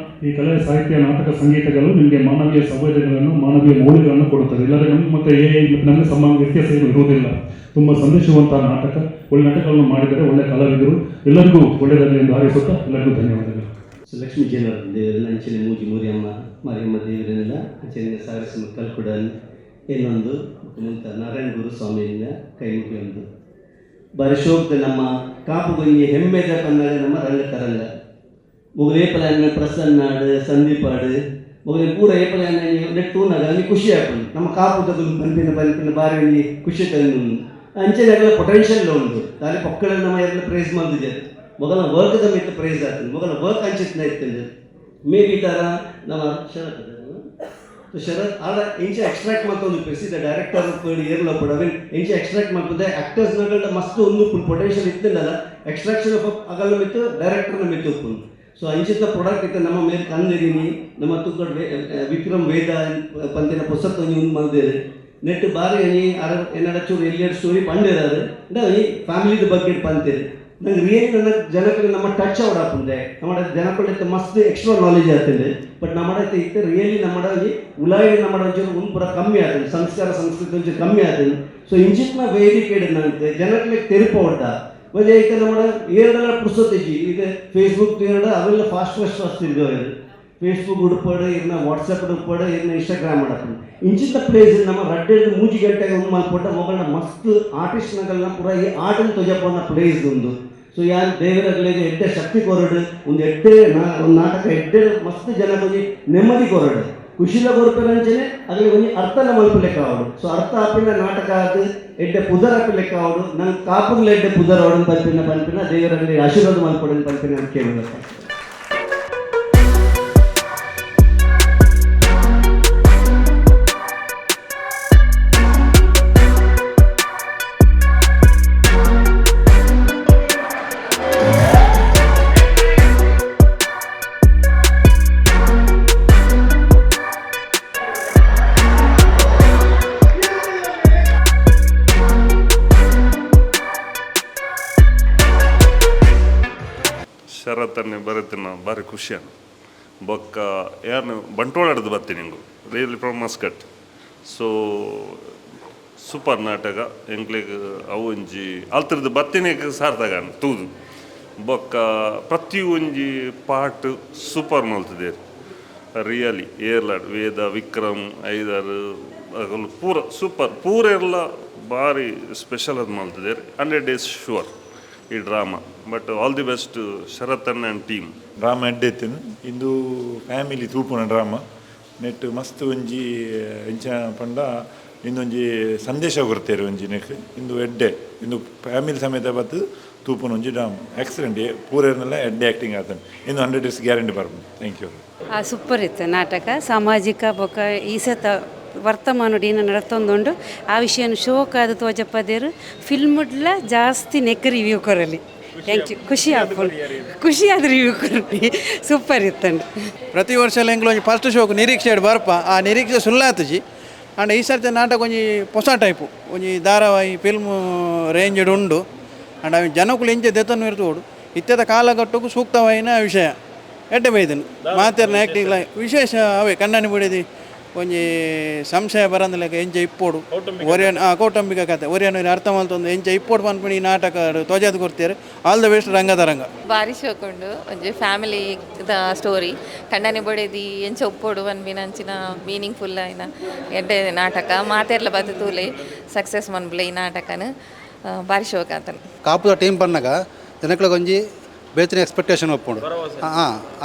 ಈ ಕಲೆ ಸಾಹಿತ್ಯ ನಾಟಕ ಸಂಗೀತಗಳು ನಿಮಗೆ ಮಾನವೀಯ ಸಂವೇದನೆಗಳನ್ನು ಮಾನವೀಯ ಮೌಲ್ಯಗಳನ್ನು ಕೊಡುತ್ತದೆ. ಇಲ್ಲದೆ ನಮಗೆ ಮತ್ತು ನಮಗೆ ಸಂಬಂಧ ವ್ಯತ್ಯಾಸ ಏನು ಇರುವುದಿಲ್ಲ. ತುಂಬ ಸಂದೇಶವಂತಹ ನಾಟಕ, ಒಳ್ಳೆ ನಾಟಕಗಳನ್ನು ಮಾಡಿದರೆ ಒಳ್ಳೆ ಕಲಾವಿದರು. ಎಲ್ಲರಿಗೂ ಒಳ್ಳೆಯದಾಗಲಿ ಎಂದು ಹಾರೈಸುತ್ತಾ ಎಲ್ಲರಿಗೂ ಧನ್ಯವಾದಗಳು. ಲಕ್ಷ್ಮೀ ಜನ ದೇವರನ್ನ ಅಂಚಿನ ಮೂಜಿ ಮೂರಿಯಮ್ಮ ಮಾರಿಯಮ್ಮ ದೇವರನ್ನೆಲ್ಲ ಅಂಚಿನ ಸಾರಸ ಕಲ್ಕುಡ ಇನ್ನೊಂದು ಮುಂತ ನಾರಾಯಣ ಗುರು ಸ್ವಾಮಿಯಿಂದ ಕೈ ಮುಗಿಯೊಂದು ಬಾರಿ ಶೋಭದ ನಮ್ಮ ಕಾಪು ಗೊಂಜಿ ಹೆಮ್ಮೆದ ಕನ್ನಡ ನಮ್ಮ ರಂಗತರಂಗ ಮುಗಲೇಪಲ ಪ್ರಸನ್ನಾಡು ಸಂದೀಪಾಡು ಮುಗಲೆ ಪೂರ ಏಪಲ ನೆಟ್ಟೂನಾಗ ಅಲ್ಲಿ ಖುಷಿ ಆಗ್ತದೆ. ನಮ್ಮ ಕಾಪು ಪಂಪಿನ ಬಾರಿ ಖುಷಿ ತಂದು ಅಂಚೆಲ್ಲ ಪೊಟೆನ್ಷಿಯಲ್ ಉಂಟು. ದಾರಿ ಪಕ್ಕದಲ್ಲಿ ನಮ್ಮ ಎಲ್ಲ ಪ್ರೈಸ್ ಮಾಡಿದೆ. ಮೊದಲ ವರ್ಕ್ದ ಮಿತ್ತ ಪ್ರೈಸ್ ಆಗ್ತದೆ. ಮೊದಲ ವರ್ಕ್ ಅಂಚಿತ್ನ ಇರ್ತದೆ. ಮೇ ಬಿ ಥರ ನಮ್ಮ ಶರತ್ ಆಡ ಇಂಚೆ ಎಕ್ಸ್ಟ್ರಾಕ್ಟ್ ಮಾಡ್ಕೊಂಡು ಪ್ರಸಿದ್ಧ ಡೈರೆಕ್ಟರ್ ಪಡಿ ಏರ್ಲ ಪಡ ಅವೇನು ಇಂಚೆ ಎಕ್ಸ್ಟ್ರಾಕ್ಟ್ ಮಾಡ್ತದೆ. ಆ್ಯಕ್ಟರ್ಸ್ನಾಗಲ್ಲ ಮಸ್ತ್ ಒಂದು ಪೊಟೆನ್ಷಿಯಲ್ ಇತ್ತಿಲ್ಲ. ಎಕ್ಸ್ಟ್ರಾಕ್ಷನ್ ಆಫ್ ಆಗಲ್ಲ ಮಿತ್ತು ಡೈರೆಕ್ಟರ್ನ ಮಿತ್ತು ಉಪ್ಪುಂಡು. ಸೊ ಅಂಚಿತ ಪ್ರಾಡಕ್ಟ್ ಇತ್ತು ನಮ್ಮ ಮೇಲೆ ತಂದಿದ್ದೀನಿ. ನಮ್ಮ ತುಕ್ಕಡ ವಿಕ್ರಮ್ ವೇದ ಪಂತಿನ ಪುಸ್ತಕ ಒಂದು ಮಾಡಿದ್ದೇವೆ. ನೆಟ್ ಬಾರಿ ಎನ್ನಡ ಚೂರು ಎಲ್ಲಿಯರ್ ಸ್ಟೋರಿ ಪಂಡಿರಾರು ಈ ಫ್ಯಾಮಿಲಿದ ಬಗ್ಗೆ ಪಂತೇರಿ ನಂಗೆ ರಿಯಲಿ ನನ್ನ ಜನಕ್ಕೆ ನಮ್ಮ ಟಚ್ ಅವಡಾಪುಂದೆ ನಮ್ಮ ಜನಕ್ಕೆ ಮಸ್ತ್ ಎಕ್ಸ್ಟ್ರಾ ನಾಲೆಜ್ ಆಗ್ತದೆ. ಬಟ್ ನಮ್ಮ ಇತ್ತು ರಿಯಲಿ ನಮ್ಮ ಉಲಾಯಿ ನಮ್ಮ ಒಂದು ಪೂರ ಕಮ್ಮಿ ಆಗ್ತದೆ. ಸಂಸ್ಕಾರ ಸಂಸ್ಕೃತಿ ಒಂಚೂರು ಕಮ್ಮಿ ಆಗ್ತದೆ. ಸೊ ಇಂಚಿನ ವೇದಿಕೆ ನಂಗೆ ಜನಕ್ಕೆ ತೆರಪ ಹೊಡ್ಡ ವಜೆ ಈಗ ನಮ್ಮ ಏರಡೆಲ್ಲ ಪುಸ್ತಕಿ ಈಗ ಫೇಸ್ಬುಕ್ ಏರಡ ಅವೆಲ್ಲ ಫಾಸ್ಟ್ ಇದ್ದವು. ಫೇಸ್ಬುಕ್ ಉಡುಪಾಡು ಇನ್ನ ವಾಟ್ಸಪ್ ಉಡುಪಾಡು ಇನ್ನ ಇನ್ಸ್ಟಾಗ್ರಾಮ್ ಮಾಡಪ್ಪ ಇಂಚಿನ ಪ್ಲೇಸ್ ನಮ್ಮ ರಡ್ಡೆಡ್ 3 ಗಂಟೆಗೆ ಒಂದು ಮಲ್ಪಟ್ಟ ಮೊಗಳನ್ನ ಮಸ್ತ್ ಆರ್ಟಿಸ್ಟ್ನಗಳನ್ನ ಪೂರ ಈ ಆಟನ್ನು ತೊಜಪ್ಪನ್ನ ಪ್ಲೇಸ್ ಒಂದು. ಸೊ ಯಾರು ದೇವರಲ್ಲಿ ಎಡ್ಡೆ ಶಕ್ತಿ ಕೊರಡು ಒಂದು ಎಡ್ಡೆ ಒಂದು ನಾಟಕ ಎಡ್ಡೆ ಮಸ್ತ್ ಜನಕ್ಕೆ ನೆಮ್ಮದಿ ಕೊರಡು ಖುಷಿಲ ಕೊರಪೆರಂಚನೆ ಅದ್ರಲ್ಲಿ ಒಂದು ಅರ್ಥನ ಮಲ್ಪ ಲೆಕ್ಕ ಅವಡು. ಸೊ ಅರ್ಥ ಆಪಿನ ನಾಟಕ ಅದು ಎಡ್ಡೆ ಪುದರ್ ಆಪಿ ಲೆಕ್ಕ ಅವಡು. ನಂಗೆ ಕಾಪುಗಳ ಎಡ್ಡೆ ಪುದರ್ ಅವಡು ಪಂಪಿನ ದೇವರಲ್ಲಿ ಆಶೀರ್ವಾದ ಮಲ್ಪಡೋದು ಪಂಪಿನ ಕೇಳಬೇಕು. ಶರತ್ತನ್ನೇ ಬರೀತೀನಿ ಭಾರಿ ಖುಷಿ ಬೊಕ್ಕ ಏನು ಬಂಟ್ವಾಳದ್ದು ಬರ್ತೀನಿ ಹಿಂಗು really from Muscat. So super ನಾಟಕ ಎಂಕ್ಲಿಗೆ ಅವು ಒಂಜಿ ಅಲ್ತರದ್ದು ಬರ್ತೀನಿ ಸಾರ್ಥಕ ತೂದು ಬೊಕ್ಕ ಪ್ರತಿ ಒಂಜಿ ಪಾಟ್ ಸೂಪರ್ ಮಲ್ತದೆ ರಿಯಲಿ ಏರ್ಲಾಡ್ ವೇದ ವಿಕ್ರಮ್ ಐದರ್ ಪೂರ ಸೂಪರ್ ಪೂರ ಎಲ್ಲ ಭಾರಿ ಸ್ಪೆಷಲ್ ಅದು ಮಲ್ತದೆ 100 days ಶೂರ್ ಈ drama. But all the best Sharath ಅಣ್ಣ ಆ್ಯಂಡ್ ಟೀಮ್. ಡ್ರಾಮಾ ಎಡ್ಡೆತ್ತಿನ ಇಂದು ಫ್ಯಾಮಿಲಿ ತೂಪುನ ಡ್ರಾಮಾ ನೆಟ್ ಮಸ್ತ್ ಒಂಜಿ ಎಂಚ ಪಂಡ ಇಂದೊಂಜಿ ಸಂದೇಶ ಕೊಡ್ತೇವೆ ಒಂಜಿ ನೆಕ್ ಇಂದು ಎಡ್ಡೆ ಇಂದು ಫ್ಯಾಮಿಲಿ ಸಮೇತ ಬತ್ತು ತೂಪುನ ಒಂಜಿ ಡ್ರಾಮಾ ಎಕ್ಸಲೆಂಟ್ ಪೂರನೆಲ್ಲ ಎಡ್ಡೆ ಆ್ಯಕ್ಟಿಂಗ್ ಆತನು ಇನ್ನು 100 days ಗ್ಯಾರಂಟಿ ಬರ್ಬೋದು. Thank you. ಸೂಪರ್ ಇತ್ತು ನಾಟಕ. ಸಾಮಾಜಿಕ ಬೊಕ್ಕ ಈ ಸತ ವರ್ತಮಾನ ಏನ ನಡತೊಂದುಂಡು ಆ ವಿಷಯನ ಶೋಕ ಅದು ತೋಜಪ್ಪದೇರು ಫಿಲ್ಮ್ಡ್ಲ ಜಾಸ್ತಿ ನೆಕ್ ರಿವ್ಯೂ ಕೊರಲಿ. Thank you. ಖುಷಿ ಆದ ರಿವ್ಯೂ ಕೊರಲಿ. ಸೂಪರ್ ಇತ್ತಂಡು. ಪ್ರತಿ ವರ್ಷ ಎಂಗ್ಲು ಒಂಜಿ ಫಸ್ಟ್ ಶೋಕ್ ನಿರೀಕ್ಷೆ ಬರ್ಪ ಆ ನಿರೀಕ್ಷೆ ಸುಳ್ಳಾತುಜಿ ಅಂಡ್ ಈ ಸರ್ತಿ ನಾಟಕ ಒಂಜಿ ಹೊಸ ಟೈಪು ಒಂಜಿ ಧಾರಾವಾಹಿ ಫಿಲ್ಮ್ ರೇಂಜ್ಡ್ ಉಂಡು. ಅಂಡ್ ಅవి ಜನಕ್ಕೂ ಎಂಚ ದೆತನು ಇರ್ತೋಡು ಇತ್ಯದ ಕಾಲಘಟ್ಟಕ್ಕೂ ಸೂಕ್ತವಾಯಿನ ವಿಷಯ ಎಡ್ಡೆ ಬೈದನು ಮಾತೇರ್ನ ಆ್ಯಕ್ಟಿಂಗ್ ವಿಶೇಷ ಅವೇ ಕಣ್ಣನಿ ಬಿಡಿದಿ ಒಂಜಿ ಸಂಶಯ ಬರಂದಿಲ್ಲ ಎಂಚ ಇಪ್ಪೋಡು ಒರಿಯನ್ ಕೌಟುಂಬಿಕ ಕಥೆ ಒರಿಯನ್ ಅರ್ಥ ಮಾಡ್ತೊಂದು ಎಂಚ ಇಪ್ಪೋಡು ಪನ್ಪುಣಿ ಈ ನಾಟಕ ತ್ವಜದ ಕೊಡ್ತಾರೆ ಆಲ್ ದ ಬೆಸ್ಟ್ ರಂಗತರಂಗ ಬಾರಿ ಶೋಕೊಂಡು ಒಂಜಿ ಫ್ಯಾಮಿಲಿ ಸ್ಟೋರಿ ಕಣ್ಣನಿ ಬಡಿದಿ ಎಂಚ ಒಪ್ಪೋಡು ಪನ್ಪಿನ ಅಂಚಿನ ಮೀನಿಂಗ್ಫುಲ್ ಆಯ್ನ ಎಡ್ಡೆ ನಾಟಕ ಮಾತೆರ್ಲ ಬದು ತೂಲೆ ಸಕ್ಸಸ್ ಮನ್ಬುಲೆ ಈ ನಾಟಕನ ಬಾರಿ ಶೋಕ ಆತನು ಕಾಪುದ ಟೀಮ್ ಪನ್ನಗ ಜನಕ್ಳಿಗೆ ಒಂಜಿ ಬೇತಿನ ಎಕ್ಸ್ಪೆಕ್ಟೇಷನ್ ಒಪ್ಪುಂಡು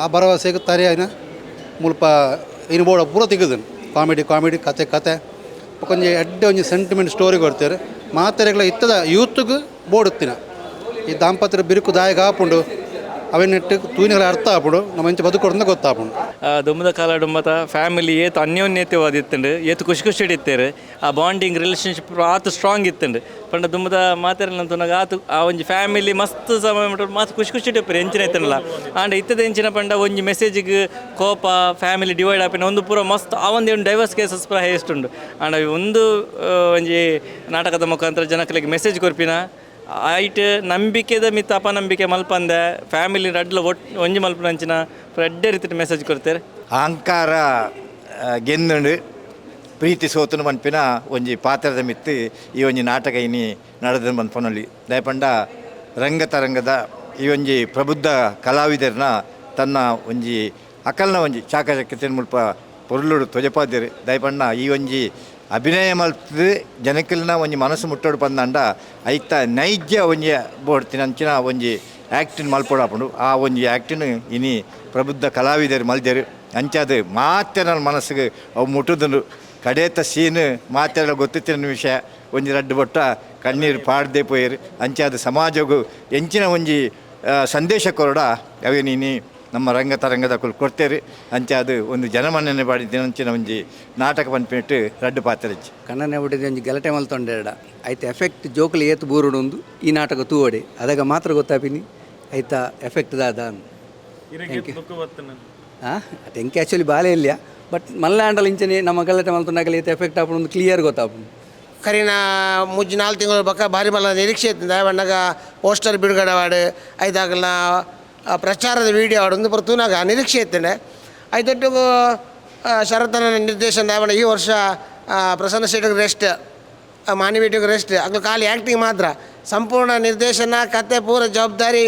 ಆ ಭರವಸೆಗೆ ತರಿಯಾಗಿನ ಮುಲ್ಪ ಇನ್ನು ಬೋಡ ಪೂರ ತೆಗೆದನು ಕಾಮಿಡಿ ಕತೆ ಕೊಂಚ ಎಡ್ಡೆ ಒಂಜಿ ಸೆಂಟಿಮೆಂಟ್ ಸ್ಟೋರಿ ಕೊಡ್ತಾರೆ ಮಾತೆರೆಗಳ ಇತ್ತದ ಯೂತ್ಗೆ ಬೋಡುತ್ತಿನ ಈ ದಾಂಪತ್ಯ ಬಿರುಕು ದಾಯಗ ಆಪುಂಡು ಅವನ್ನಿಟ್ಟು ತೂನಿಗಳ ಅರ್ಥ ಆಪುಡು ನಮ್ಮ ಇಂಚ ಬದುಕೊಡಂದ ಗೊತ್ತಾಪುಂಡು ದುಮ್ಮದ ಕಾಲಾಡುಂಬತ ಫ್ಯಾಮಿಲಿ ಏತು ಅನ್ಯೋನ್ಯತೆವಾದಿತ್ತಂಡು ಏತು ಖುಷಿ ಇತ್ತೇರು ಆ ಬಾಂಡಿಂಗ್ ರಿಲೇಷನ್ಶಿಪ್ ಆತು ಸ್ಟ್ರಾಂಗ್ ಇತ್ತಂಡು ಪಂಡ ದುಮ್ಮದ ಮಾತಾಡಲಂತನಾಗ ಆತು ಆ ಒಂಜಿ ಫ್ಯಾಮಿಲಿ ಮಸ್ತ್ ಸಮಯ ಮಾತು ಖುಷಿ ಇಟ್ಟಪ್ಪ ಎಂಚಿನ ಇತ್ತನಲ್ಲ ಆಂಡ ಇತ್ತದ ಎಂಚಿನ ಪಂಡ ಒಂಜಿ ಮೆಸೇಜಿಗೆ ಕೋಪ ಫ್ಯಾಮಿಲಿ ಡಿವೈಡ್ ಆಪಿನ ಒಂದು ಪೂರ ಮಸ್ತ್ ಆ ಒಂದು ಡೈವರ್ಸ್ ಕೇಸಸ್ ಪೂರ ಹೈಯೆಸ್ಟ್ ಉಂಡು ಆಂಡ ಒಂದು ಒಂಜಿ ನಾಟಕದ ಮುಖಾಂತರ ಜನಕಲಿಗೆ ಮೆಸೇಜ್ ಕೊರ್ಪಿನ ಆಯ್ತು ನಂಬಿಕೆದ ಮಿತ್ತ ಅಪನಂಬಿಕೆ ಮಲ್ಪಂದೆ ಫ್ಯಾಮಿಲಿ ರಡ್ಲ ಒಂಜಿ ಮಲ್ಪನಂಚಿನ ಎಡ್ಡೆ ರೀತಿ ಮೆಸೇಜ್ ಕೊಡ್ತಾರೆ ಅಹಂಕಾರ ಗೆಂದುಂಡು ಪ್ರೀತಿ ಸೋತನು ಮನ್ಪಿನ ಒಂಜಿ ಪಾತ್ರದ ಮಿತ್ತು ಈ ಒಂಜಿ ನಾಟಕ ಇನಿ ನಡೆದ ಮನ್ಪನಲ್ಲಿ ದಯಪಂಡ ರಂಗತರಂಗದ ಈ ಒಂಜಿ ಪ್ರಬುದ್ಧ ಕಲಾವಿದರನ್ನ ತನ್ನ ಒಂಜಿ ಅಕಲ್ನ ಒಂಜಿ ಚಾಕಚಕ್ಯತೆ ಮುಲ್ಪ ಪೊರ್ಲುಡು ತ್ವಜಪಾದ್ಯರು ದಯಪಂಡ ಈ ಒಂಜಿ ಅಭಿನಯ ಮಲ್ಪದು ಜನಕಲ್ನ ಒಂಜಿ ಮನಸ್ಸು ಮುಟ್ಟೋಡು ಪಂದಂಡ ಐತ ನೈಜ ಒಂಜಿ ಬೋಡ್ತಿನ ಅಂಚಿನ ಒಂಜಿ ಆ್ಯಕ್ಟಿನ್ ಮಲ್ಪೋಡಾಪುಂಡು ಆ ಒಂಜಿ ಆ್ಯಕ್ಟಿನ್ ಇನಿ ಪ್ರಬುದ್ಧ ಕಲಾವಿದರು ಮಲ್ದೇರು ಅಂಚಾದ ಮಾತೆ ನನ್ನ ಮನಸ್ಸಿಗೆ ಅವು ಮುಟ್ಟುದುಂಡು ಕಡೇತ ಸೀನು ಮಾತೆಲ್ಲ ಗೊತ್ತಿತ್ತಿನ ವಿಷಯ ಒಂಜಿ ರಡ್ಡು ಬೊಟ್ಟ ಕಣ್ಣೀರು ಪಾಡ್ದೆ ಪೋಯರು ಅಂಚಾದ ಸಮಾಜಗೂ ಎಂಚಿನ ಒಂಜಿ ಸಂದೇಶ ಕೊರಡ ಅವೇ ನೀನು ನಮ್ಮ ರಂಗತರಂಗದ ಕೊಡ್ತೇವೆ ಅಂಚಾದು ಒಂದು ಜನಮನ್ನಣೆ ಮಾಡಿದ್ದ ಅಂಚಿನ ಒಂಜಿ ನಾಟಕ ಪನ್ಪಿಟ್ಟು ರಡ್ಡು ಪಾತ್ರೆ ಕಣ್ಣನೆ ಬಿಟ್ಟಿದ್ದು ಒಂಜಿ ಗಲಾಟೆ ಮಲ್ತೊಂಡೆರಡ ಆಯ್ತು ಎಫೆಕ್ಟ್ ಜೋಕುಲು ಏತು ಬೂರುಡೊಂದು ಈ ನಾಟಕ ತೂವಡೆ ಅದಾಗ ಮಾತ್ರ ಗೊತ್ತಾಪಿನಿ ಆಯ್ತಾ ಎಫೆಕ್ಟ್ ದಾದ ಅದೆಂಕೆ ಆ್ಯಕ್ಚುಲಿ ಬಾಲೆ ಇಲ್ಲ ಬಟ್ ಮಲ್ಲಾಂಡಲ ಇಂಚನೆ ನಮ್ಮ ಗಲಾಟೆ ಮಲ್ತೊಂಡಾಗಲಿ ಏತು ಎಫೆಕ್ಟ್ ಆಪುಂಡು ಕ್ಲಿಯರ್ ಗೊತ್ತಾಪುಂಡು ಕರಿನ ಮುಜ್ಜು 4 ತಿಂಗಳು ಬಕ್ಕ ಭಾರಿ ಮಲ್ಲ ನಿರೀಕ್ಷೆ ಇತ್ತಿಂದ ಬಣ್ಣಗ ಪೋಸ್ಟರ್ ಬಿಡುಗಡೆ ಮಾಡಿ ಐದಾಗಲ ಪ್ರಚಾರದ ವೀಡಿಯೋ ಆಡೊಂದು ಬರ್ತೂನಾಗ ನಿರೀಕ್ಷೆ ಇತ್ತೇನೆ ಐದೊಟ್ಟಿಗೂ ಶರತ್ತನ ನಿರ್ದೇಶನ ಬಣ್ಣ ಈ ವರ್ಷ ಪ್ರಸನ್ನ ಶೆಟ್ಟಿಗೆ ರೆಸ್ಟ್ ಮಾನಿವೇಟಿಗೆ ರೆಸ್ಟ್ ಅದು ಖಾಲಿ ಆ್ಯಕ್ಟಿಂಗ್ ಮಾತ್ರ ಸಂಪೂರ್ಣ ನಿರ್ದೇಶನ ಕತೆ ಪೂರ ಜವಾಬ್ದಾರಿ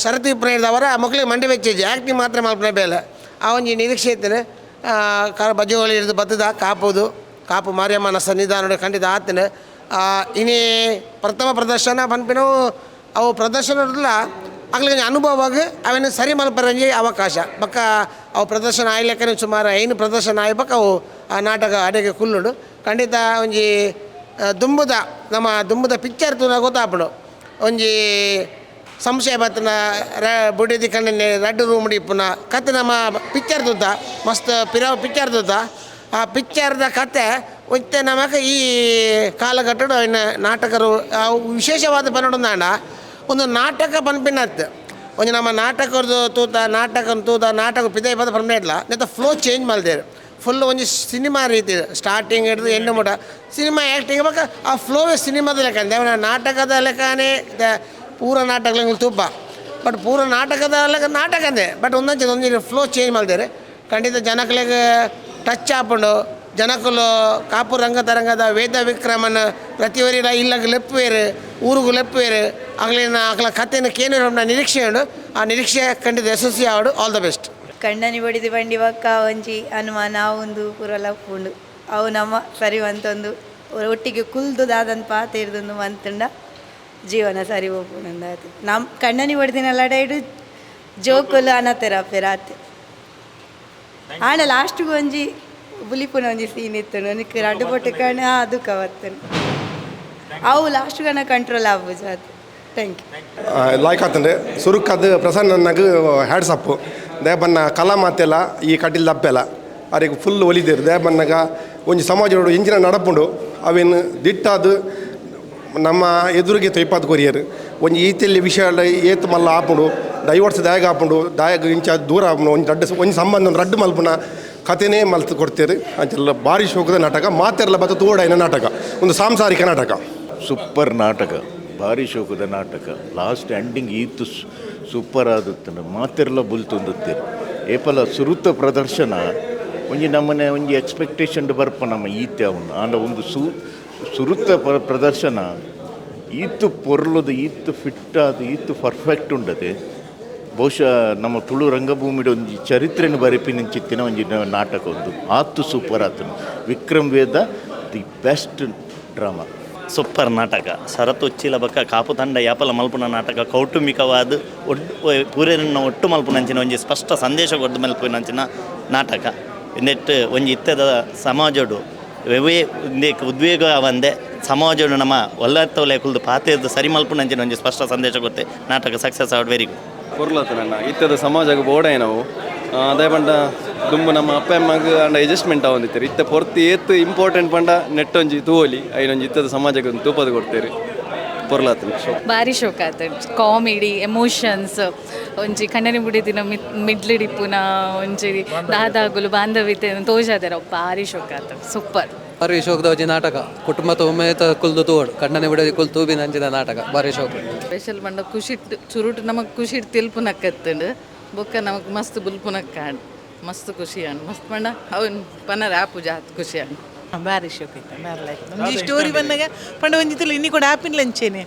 ಶರತ್ ಇಬ್ಬರವರ ಮಕ್ಕಳಿಗೆ ಮಂಡಿ ವೆಚ್ಚ ಆ್ಯಕ್ಟಿಂಗ್ ಮಾತ್ರ ಮಲ್ಪನೆ ಬೇಲೆ ಆ ಒಂಜಿ ನಿರೀಕ್ಷೆ ಇತ್ತೇನೆ ಬಜ್ಜುಗಳು ಹಿಡಿದು ಬತ್ತದ ಕಾಪು ಮಾರಿಯಮ್ಮನ ಸನ್ನಿಧಾನ ಖಂಡಿತ ಆತನೆ ಇನ್ನೇ ಪ್ರಥಮ ಪ್ರದರ್ಶನ ಪನ್ಪಿನವು ಅವು ಪ್ರದರ್ಶನಲ್ಲ ಆಗ್ಲಿಗೆ ಅನುಭವವಾಗಿ ಅವನ್ನ ಸರಿ ಮಲ್ಪರಂಜಿ ಅವಕಾಶ ಬಕ್ಕ ಅವು ಪ್ರದರ್ಶನ ಆಯ್ಲೆಕ್ಕನೆ ಸುಮಾರು 5 ಪ್ರದರ್ಶನ ಆಯ್ಬಕ್ಕ ಅವು ಆ ನಾಟಕ ಅಡೆಗೆ ಕುಲ್ಲುಡು ಖಂಡಿತ ಒಂಜಿ ದುಂಬುದ ಪಿಕ್ಚರ್ ತೂನ ಗೊತ್ತಾಪಡು ಒಂಜಿ ಸಂಶಯ ಬತ್ತನ ಬುಡಿದಿ ಕಣ್ಣನೆ ರಡ್ಡು ರೂಮ್ ಇಪ್ಪುನ ಕತೆ ನಮ್ಮ ಪಿಕ್ಚರ್ ತೂತ ಮಸ್ತ್ ಪಿಕ್ಚರ್ ತೂತ ಆ ಪಿಕ್ಚರ್ದ ಕತೆ ಒತ್ತೆ ನಮಗೆ ಈ ಕಾಲಘಟ್ಟದ ನಾಟಕರು ವಿಶೇಷವಾದ ಪನ್ನೊಂದಾಂಡ ಒಂದು ನಾಟಕ ಪನ್ಪಿನತ್ತು ಒಂದು ನಮ್ಮ ನಾಟಕದ್ದು ನಾಟಕ ಪಿದೆ ಪದ ಪನ್ಪೆ ಇಲ್ಲ ನೆತ್ತ ಫ್ಲೋ ಚೇಂಜ್ ಮಾಡಿದೇರು ಫುಲ್ ಒಂಜಿ ಸಿನಿಮಾ ರೀತಿ ಸ್ಟಾರ್ಟಿಂಗ್ ಹಿಡಿದು ಎಂಡ್ ಮುಟ ಸಿನಿಮಾ ಆ್ಯಕ್ಟಿಂಗ್ ಬೇಕಾ ಆ ಫ್ಲೋವೇ ಸಿನಿಮಾದ ಲೆಕ್ಕ ದೇವನ ನಾಟಕದ ಲೆಕ್ಕನೇ ಪೂರ ನಾಟಕಗಳು ತುಪ್ಪ ಬಟ್ ಪೂರ ನಾಟಕದ ಲೆಕ್ಕ ನಾಟಕದೇ ಬಟ್ ಒಂದೊಂದು ಫ್ಲೋ ಚೇಂಜ್ ಮಾಡಿದೇರೆ ಖಂಡಿತ ಜನಗಳಿಗೆ ಟಚ್ ಆಪುಂಡು ಜನಕುಲು ಕಾಪು ರಂಗತರಂಗದ ವೇದ ವಿಕ್ರಮನ ಪ್ರತಿವರಿಲ ಇಲ್ಲಗ ಲೆಪ್ಪುವೇರು ಊರಿಗೂ ಲೆಪ್ಪುವೇರು ಆಗ್ಲಿನ ಆಗ್ಲ ಕಥೆನ ಕೇನು ನಿರೀಕ್ಷೆ ಉಂಡು ಆ ನಿರೀಕ್ಷೆ ಖಂಡಿತ ಯಶಸ್ವಿ ಆವಡು ಆಲ್ ದ ಬೆಸ್ಟ್ ಕಣ್ಣನಿ ಬಡಿದು ಬಂಡಿ ಬಕ್ಕ ಒಂಜಿ ಅನುಮಾನ ಒಂದು ಪೂರಲ ಉಂಡು ಅವು ನಮ್ಮ ಸರಿ ಅಂತಂದು ಒಟ್ಟಿಗೆ ಕುಲ್ದುದಾದಂತ ಪಾತೇರ್ದೊಂದು ಮಂತುಂಡ ಜೀವನ ಸರಿ ಹೋಗ್ಕೊಂಡಾತು ನಮ್ಮ ಕಣ್ಣನಿ ಬಡ್ದಿನೆಲ್ಲ ಡೈಡು ಜೋಕುಲು ಅನತೆರಪೆ ರಾತ್ರಿ ಆಂಡ ಲಾಸ್ಟ್ಗೆ ಒಂಜಿ ಬುಲಿಪುನ ಒಂಜಿ ಸೀನ್ ಇತ್ತು ನನಗೆ ರಡ್ಡು ಪೊಟ್ಟು ಕಣ ಅದು ಕವತ್ತನು ಅವು ಲಾಸ್ಟ್ ಗನ ಕಂಟ್ರೋಲ್ ಆಗ್ಬೋದು ಅದು ಥ್ಯಾಂಕ್ ಯು ಲೈಕ್ ಆತಂದ್ರೆ ಸುರುಕದು ಪ್ರಸನ್ನನಾಗ ಹ್ಯಾಡ್ಸ್ ಅಪ್ಪು ದೇಬನ್ನ ಕಲಾ ಮಾತೆಲ್ಲ ಈ ಕಟ್ಟಿಲ್ ದಪ್ಪೆಲ್ಲ ಅವ್ರಿಗೆ ಫುಲ್ ಒಲಿದಿರು ದೇಬನ್ನಾಗ ಒಂಜಿ ಸಮಾಜೋಡು ಇಂಜಿನ ನಡಪುಂಡು ಅವೇನು ದಿಟ್ಟಾದು ನಮ್ಮ ಎದುರಿಗೆ ತೈಪಾದ ಕೊರಿಯರು ಒಂಜಿ ಈತೆಲ್ಲಿ ವಿಷಯ ಏತು ಮಲ್ಲ ಆಪುಂಡು ಡೈವರ್ಸ್ ದಾಯಗ ಆಪುಂಡು ದಾಯಗ ಇಂಚ ದೂರ ಆಪುಂಡು ಒಂಜಿ ಸಂಬಂಧ ಒಂದು ರಡ್ಡು ಮಲ್ಪುನ ಕಥೆನೇ ಮಲ್ತು ಕೊಡ್ತೀರಿ ಅಂತೆಲ್ಲ ಭಾರಿ ಶೋಕದ ನಾಟಕ ಮಾತೆಲ್ಲ ಬತ್ತ ತೋಡೈನ ನಾಟಕ ಒಂದು ಸಾಂಸಾರಿಕ ನಾಟಕ ಸೂಪರ್ ನಾಟಕ ಭಾರಿ ಶೋಕದ ನಾಟಕ. ಲಾಸ್ಟ್ ಎಂಡಿಂಗ್ ಈತು ಸೂಪರ್ ಆದುತ್ತಂಡ ಮಾತೆರ್ಲ ಬುಲ್ತೊಂದುತ್ತೀರು ಏಪಲ ಸುರುತ ಪ್ರದರ್ಶನ ಒಂಜಿ ನಮ್ಮನೆ ಒಂಜಿ ಎಕ್ಸ್ಪೆಕ್ಟೇಷನ್ ಬರ್ಪ ನಮ್ಮ ಈತೆ ಅವನು ಆಂಡ ಒಂದು ಸುರುತ ಪ್ರದರ್ಶನ ಈತು ಪೊರ್ಲುದು ಈತು ಫಿಟ್ ಆದು ಈತು ಪರ್ಫೆಕ್ಟ್ ಉಂಡದೆ. ಬಹುಶಃ ನಮ್ಮ ತುಳು ರಂಗಭೂಮಿಡ ಒಂಜಿ ಚರಿತ್ರೆನ ಬರೆಪಿನಿಂಚಿತ್ತಿನ ಒಂಜಿ ನಾಟಕ ಒಂದು ಆತು ಸೂಪರ್ ಆತನು. ವಿಕ್ರಮ್ ವೇದ ದಿ ಬೆಸ್ಟ್ ಡ್ರಾಮಾ. ಸೂಪರ್ ನಾಟಕ. ಶರತ್ ಉಚ್ಚಿಲ ಬಕ್ಕ ಕಾಪು ತಂಡ ಯಾಪಲ ಮಲ್ಪುನ ನಾಟಕ ಕೌಟುಂಬಿಕವಾದ ಪೂರೇನ ಒಟ್ಟು ಮಲ್ಪುನಂಚಿನ ಒಂಜಿ ಸ್ಪಷ್ಟ ಸಂದೇಶ ಕೊಡ್ದು ಮಲ್ಪುನಂಚಿನ ನಾಟಕ. ನೆಟ್ ಒಂಜಿ ಇತ್ತದ ಸಮಾಜಡು ಉದ್ವೇಗ ಅವಂದೆ ಸಮಾಜಡು ನಮ್ಮ ಒಲ್ಲತ್ತವಲೆ ಕುಲ್ದು ಪಾತೆದ ಸರಿ ಮಲ್ಪುನಂಚಿನ ಒಂಜಿ ಸ್ಪಷ್ಟ ಸಂದೇಶ ಕೊಡ್ತೆ ನಾಟಕ ಸಕ್ಸಸ್ ಆವಡ್ ವೆರಿ ಗುಡ್. ಪೊರ್ಲತ್ತು ನನ್ನ ಇತ್ತದ ಸಮಾಜಕ್ಕೆ ಬೋಡಾಯ ನಾವು ಅದೇ ಪಂಡ ದುಂಬು ನಮ್ಮ ಅಪ್ಪ ಅಮ್ಮಗ ಅಂಡ ಅಡ್ಜಸ್ಟ್ಮೆಂಟ್ ಆವಂದಿತ್ತಾರೆ ಇತ್ತ ಪೊರ್ತಿ ಏತ್ ಇಂಪಾರ್ಟೆಂಟ್ ಪಂಡ ನೆಟ್ ಒಂಜಿ ತೂವಲಿ ಐನೊಂಜಿ ಇತ್ತದ ಸಮಾಜಕ್ಕೆ ಒಂದು ತೂಪದ ಕೊಡ್ತೇರಿ ಪೊರ್ಲತ್ತು ಭಾರಿ ಶೋಕ ಆತ. ಕಾಮಿಡಿ ಎಮೋಷನ್ಸ್ ಒಂಜಿ ಕಣ್ಣನೆ ಬುಡಿದಿನ ಮಿಡ್ಲಿಡಿಪ್ಪುನ ಒಂಜಿ ದಾದಾಗುಲು ಬಾಂಧವ್ಯತೆ ತೋಜಾದರ ಭಾರಿ ಶೋಕ ಆತ. ಸೂಪರ್ ಭಾರಿ ಶೋಕದ ಒಂಜಿ ನಾಟಕ ಕುಟುಂಬ ಒಮ್ಮೆತ ಕುಲ್ದು ತೂವಡು ಕಣ್ಣನೆ ಬಿಡದಿ ಕುಲ್ ತೂಬಿ ನಂಚಿನ ನಾಟಕ ಭಾರಿ ಶೋಕ. ಸ್ಪೆಷಲ್ ಪಂಡ ಖುಷಿ ಚುರುಟು ನಮಗೆ ಖುಷಿ ತಿಲ್ಪುನಕ್ಕತ್ತಂಡು ಬೊಕ್ಕ ನಮಗೆ ಮಸ್ತ್ ಬುಲ್ಪುನಕ್ಕ ಮಸ್ತ್ ಖುಷಿ ಅಣ್ಣ ಮಸ್ತ್ ಪಂಡ ಅವನ್ ಪನರ ಆಪು ಜಾತ್ ಖುಷಿ ಅಣ್ಣ. ಭಾರಿ ಶೋಕ ಇತ್ತು ಮೇರ್ಲಾಯ್ತು ಒಂಜಿ ಸ್ಟೋರಿ ಬಂದಾಗ ಪಂಡ ಒಂಜಿತ್ತಲ್ಲ ಇನ್ನಿ ಕೂಡ ಆಪಿನ್ಲ ಅಂಚೇನೆ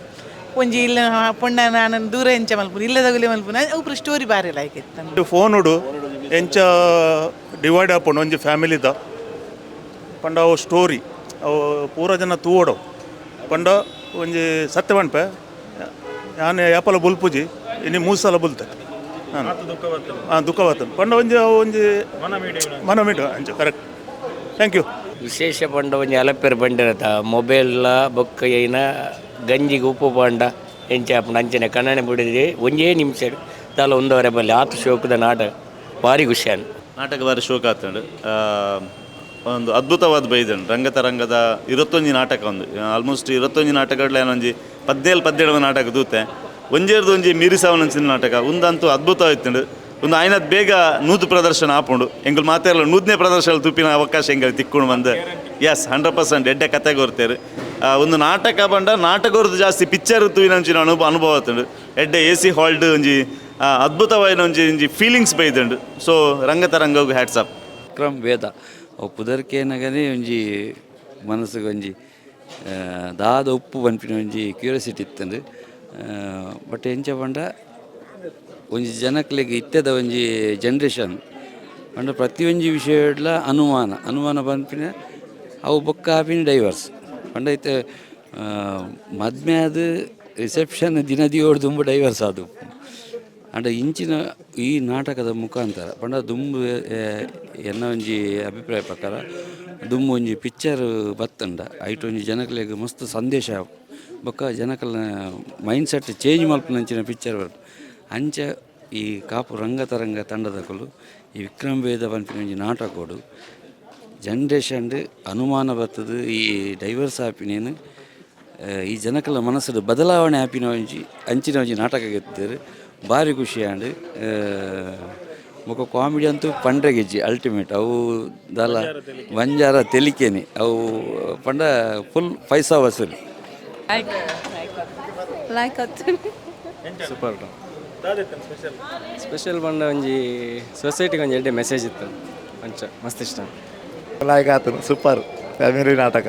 ಒಂಜಿ ಇಲ್ಲ ಪೊಂಡ ನಾನು ದೂರ ಎಂಚ ಮಲ್ಪುನ ಇಲ್ಲದಾಗಲೇ ಮಲ್ಪುನ ಅವ್ರ ಸ್ಟೋರಿ ಭಾರಿ ಲೈಕ್ ಇತ್ತು. ಫೋನ್ ಉಡು ಎಂಚ ಡಿವೈಡ್ ಆಪುಂಡು ಒಂಜಿ ಫ್ಯಾಮಿಲಿದ ಪಂಡ ಅವು ಸ್ಟೋರಿ ಅವು ಪೂರ ಜನ ತೂವಡವು ಪಂಡ ಒಂಜಿ ಸತ್ಯ ಪಂಡ್ಪೆ ನಾನು ಯಾಪಲ ಬುಲ್ಪುಜಿ ಇನ್ನು 3 ಸಲ ಬುಲ್ತೆ ನಾನು ದುಃಖ ಬರ್ತದೆ ಪಂಡ ಒಂಜಿ ಒಂಜಿ ಮನ ಮೀಟ ಅಂಚ ಕರೆಕ್ಟ್. Thank you. ವಿಶೇಷ ಪಂಡ ಒಂಜಿ ಅಲಪೇರು ಬಂಡಿರತ್ತ ಮೊಬೈಲ್ಲ ಬೊಕ್ಕ ಏನ ಗಂಜಿಗೆ ಉಪ್ಪು ಪಂಡ ಎಂಚ ಅಂಚನೆ ಕಣ್ಣನೆ ಬಿಡಿದ್ರಿ ಒಂಜೇ ನಿಮಿಷ ತಲ ಒಂದೂವರೆ ಬಲ್ಲಿ ಆತು ಶೋಕದ ನಾಟಕ ಭಾರಿ ಖುಷಿ ಅನ್ ನಾಟಕ ಭಾರಿ ಶೋಕ ಆತಂಡು. ಒಂದು ಅದ್ಭುತವಾದ ಬೈದನು ರಂಗತರಂಗದ 21 ನಾಟಕ ಒಂದು ಆಲ್ಮೋಸ್ಟ್ 21 ನಾಟಕಗಳ ಒಂಜಿ 17 ನಾಟಕ ದೂತೆ ಒಂಜೇರ್ದು ಒಂಜಿ ಮೀರಿಸಾವನಂಚಿನ ನಾಟಕ ಒಂದಂತೂ ಅದ್ಭುತವಾಯ್ತಂಡು. ಒಂದು ಆಯ್ನದ ಬೇಗ ನೂತು ಪ್ರದರ್ಶನ ಆಪುಂಡು ಎಂಗಳು ಮಾತಾಡಲ್ಲ 100ನೇ ಪ್ರದರ್ಶನ ತುಪ್ಪಿನ ಅವಕಾಶ ಎಂಗಳು ತಿಕ್ಕೊಂಡು ಬಂದು ಎಸ್ 100% ಎಡ್ಡೆ ಕತೆ ಕೊರ್ತೇರು. ಒಂದು ನಾಟಕ ಬಂಡ ನಾಟಕವ್ರದ್ದು ಜಾಸ್ತಿ ಪಿಕ್ಚರ್ ತೂವಿನಂಚಿನ ಅನುಭವ ಆತಂಡು ಎಡ್ಡೆ AC ಹಾಲ್ಡ್ ಒಂಜಿ ಅದ್ಭುತವಾದ ಒಂಜಿ ಫೀಲಿಂಗ್ಸ್ ಬೈದಂಡು. ಸೊ ರಂಗತರಂಗವು ಹ್ಯಾಟ್ಸ್ ಆಫ್. ವಿಕ್ರಮ್ ವೇದ ಅವು ಪುದರ್ಕೇನಗನೆ ಒಂಜಿ ಮನಸ್ಸಿಗೆ ಒಂಜಿ ದಾದ ಉಪ್ಪು ಬನ್ಪಿನ ಒಂಜಿ ಕ್ಯೂರಿಯಾಸಿಟಿ ಇತ್ತಂದು ಬಟ್ ಎಂಚ ಪಂಡ ಒಂಜಿ ಜನಕ್ಲೆಗ್ ಇತ್ತದ ಒಂಜಿ ಜನ್ರೇಷನ್ ಪಂಡ ಪ್ರತಿಯೊಂಜಿ ವಿಷಯಡ್ಲ ಅನುಮಾನ ಬನ್ಪಿನ ಅವು ಬೊಕ್ಕ ಆಪಿನ ಡೈವರ್ಸ್ ಪಂಡ ಇತ್ತೆ ಮದ್ಮೆ ಆದ ರಿಸೆಪ್ಷನ್ ದಿನದಿಯೋಡು ತುಂಬ ಡೈವರ್ಸ್ ಆದು ಅಂಡ ಇಂಚಿನ ಈ ನಾಟಕದ ಮುಖಾಂತರ ಪಂಡ ದುಂಬು ಎನ್ನ ಒಂಜಿ ಅಭಿಪ್ರಾಯ ಪ್ರಕಾರ ದುಂಬು ಒಂಜಿ ಪಿಕ್ಚರ್ ಬತ್ತಂಡ ಐಟ್ ಒಂಜಿ ಜನಕ್ಲೆಗ್ ಮಸ್ತ್ ಸಂದೇಶ ಬೊಕ್ಕ ಜನಕಲ್ನ ಮೈಂಡ್ ಸೆಟ್ ಚೇಂಜ್ ಮಲ್ಪನಂಚಿನ ಪಿಕ್ಚರ್ ಬರ್ತದೆ ಅಂಚ ಈ ಕಾಪು ರಂಗತರಂಗ ತಂಡದಕಲು ಈ ವಿಕ್ರಮ್ ವೇದ ಪನ್ಪಿನ ಒಂಜಿ ನಾಟಕೋಡು ಜನ್ರೇಷನ್ ಅನುಮಾನ ಬರ್ತದೆ ಈ ಡೈವರ್ಸ್ ಆಪಿನೇನು ಈ ಜನಕಲ ಮನಸ್ಸು ಬದಲಾವಣೆ ಆಪಿನ ಒಂಜಿ ಅಂಚಿನ ಒಂಜಿ ನಾಟಕ ಗೆದ್ದರು ಭಾರಿ ಖುಷಿ ಆಂಡ್ ಮುಖ ಕಾಮಿಡಿ ಅಂತೂ ಪಂಡ್ರೆ ಗೆಜ್ಜಿ ಅಲ್ಟಿಮೇಟ್ ಅವು ದಾಲ ಬಂಜಾರ ತೆಲಿಕೇನಿ ಅವು ಪಂಡ ಫುಲ್ ಪೈಸಾ ವಸೂಲಿ ಸೂಪರ್ ಸ್ಪೆಷಲ್ ಬಂಡ ಒಂಜಿ ಸೊಸೈಟಿಗೆ ಒಂಜಿ ಎಡ್ಡೆ ಮೆಸೇಜ್ ಇತ್ತು ಅಂಚ ಮಸ್ತ್ ಇಷ್ಟ ಲಾಯ್ಕ್ ಆತನು ಸೂಪರ್ ಫ್ಯಾಮಿಲಿ ನಾಟಕ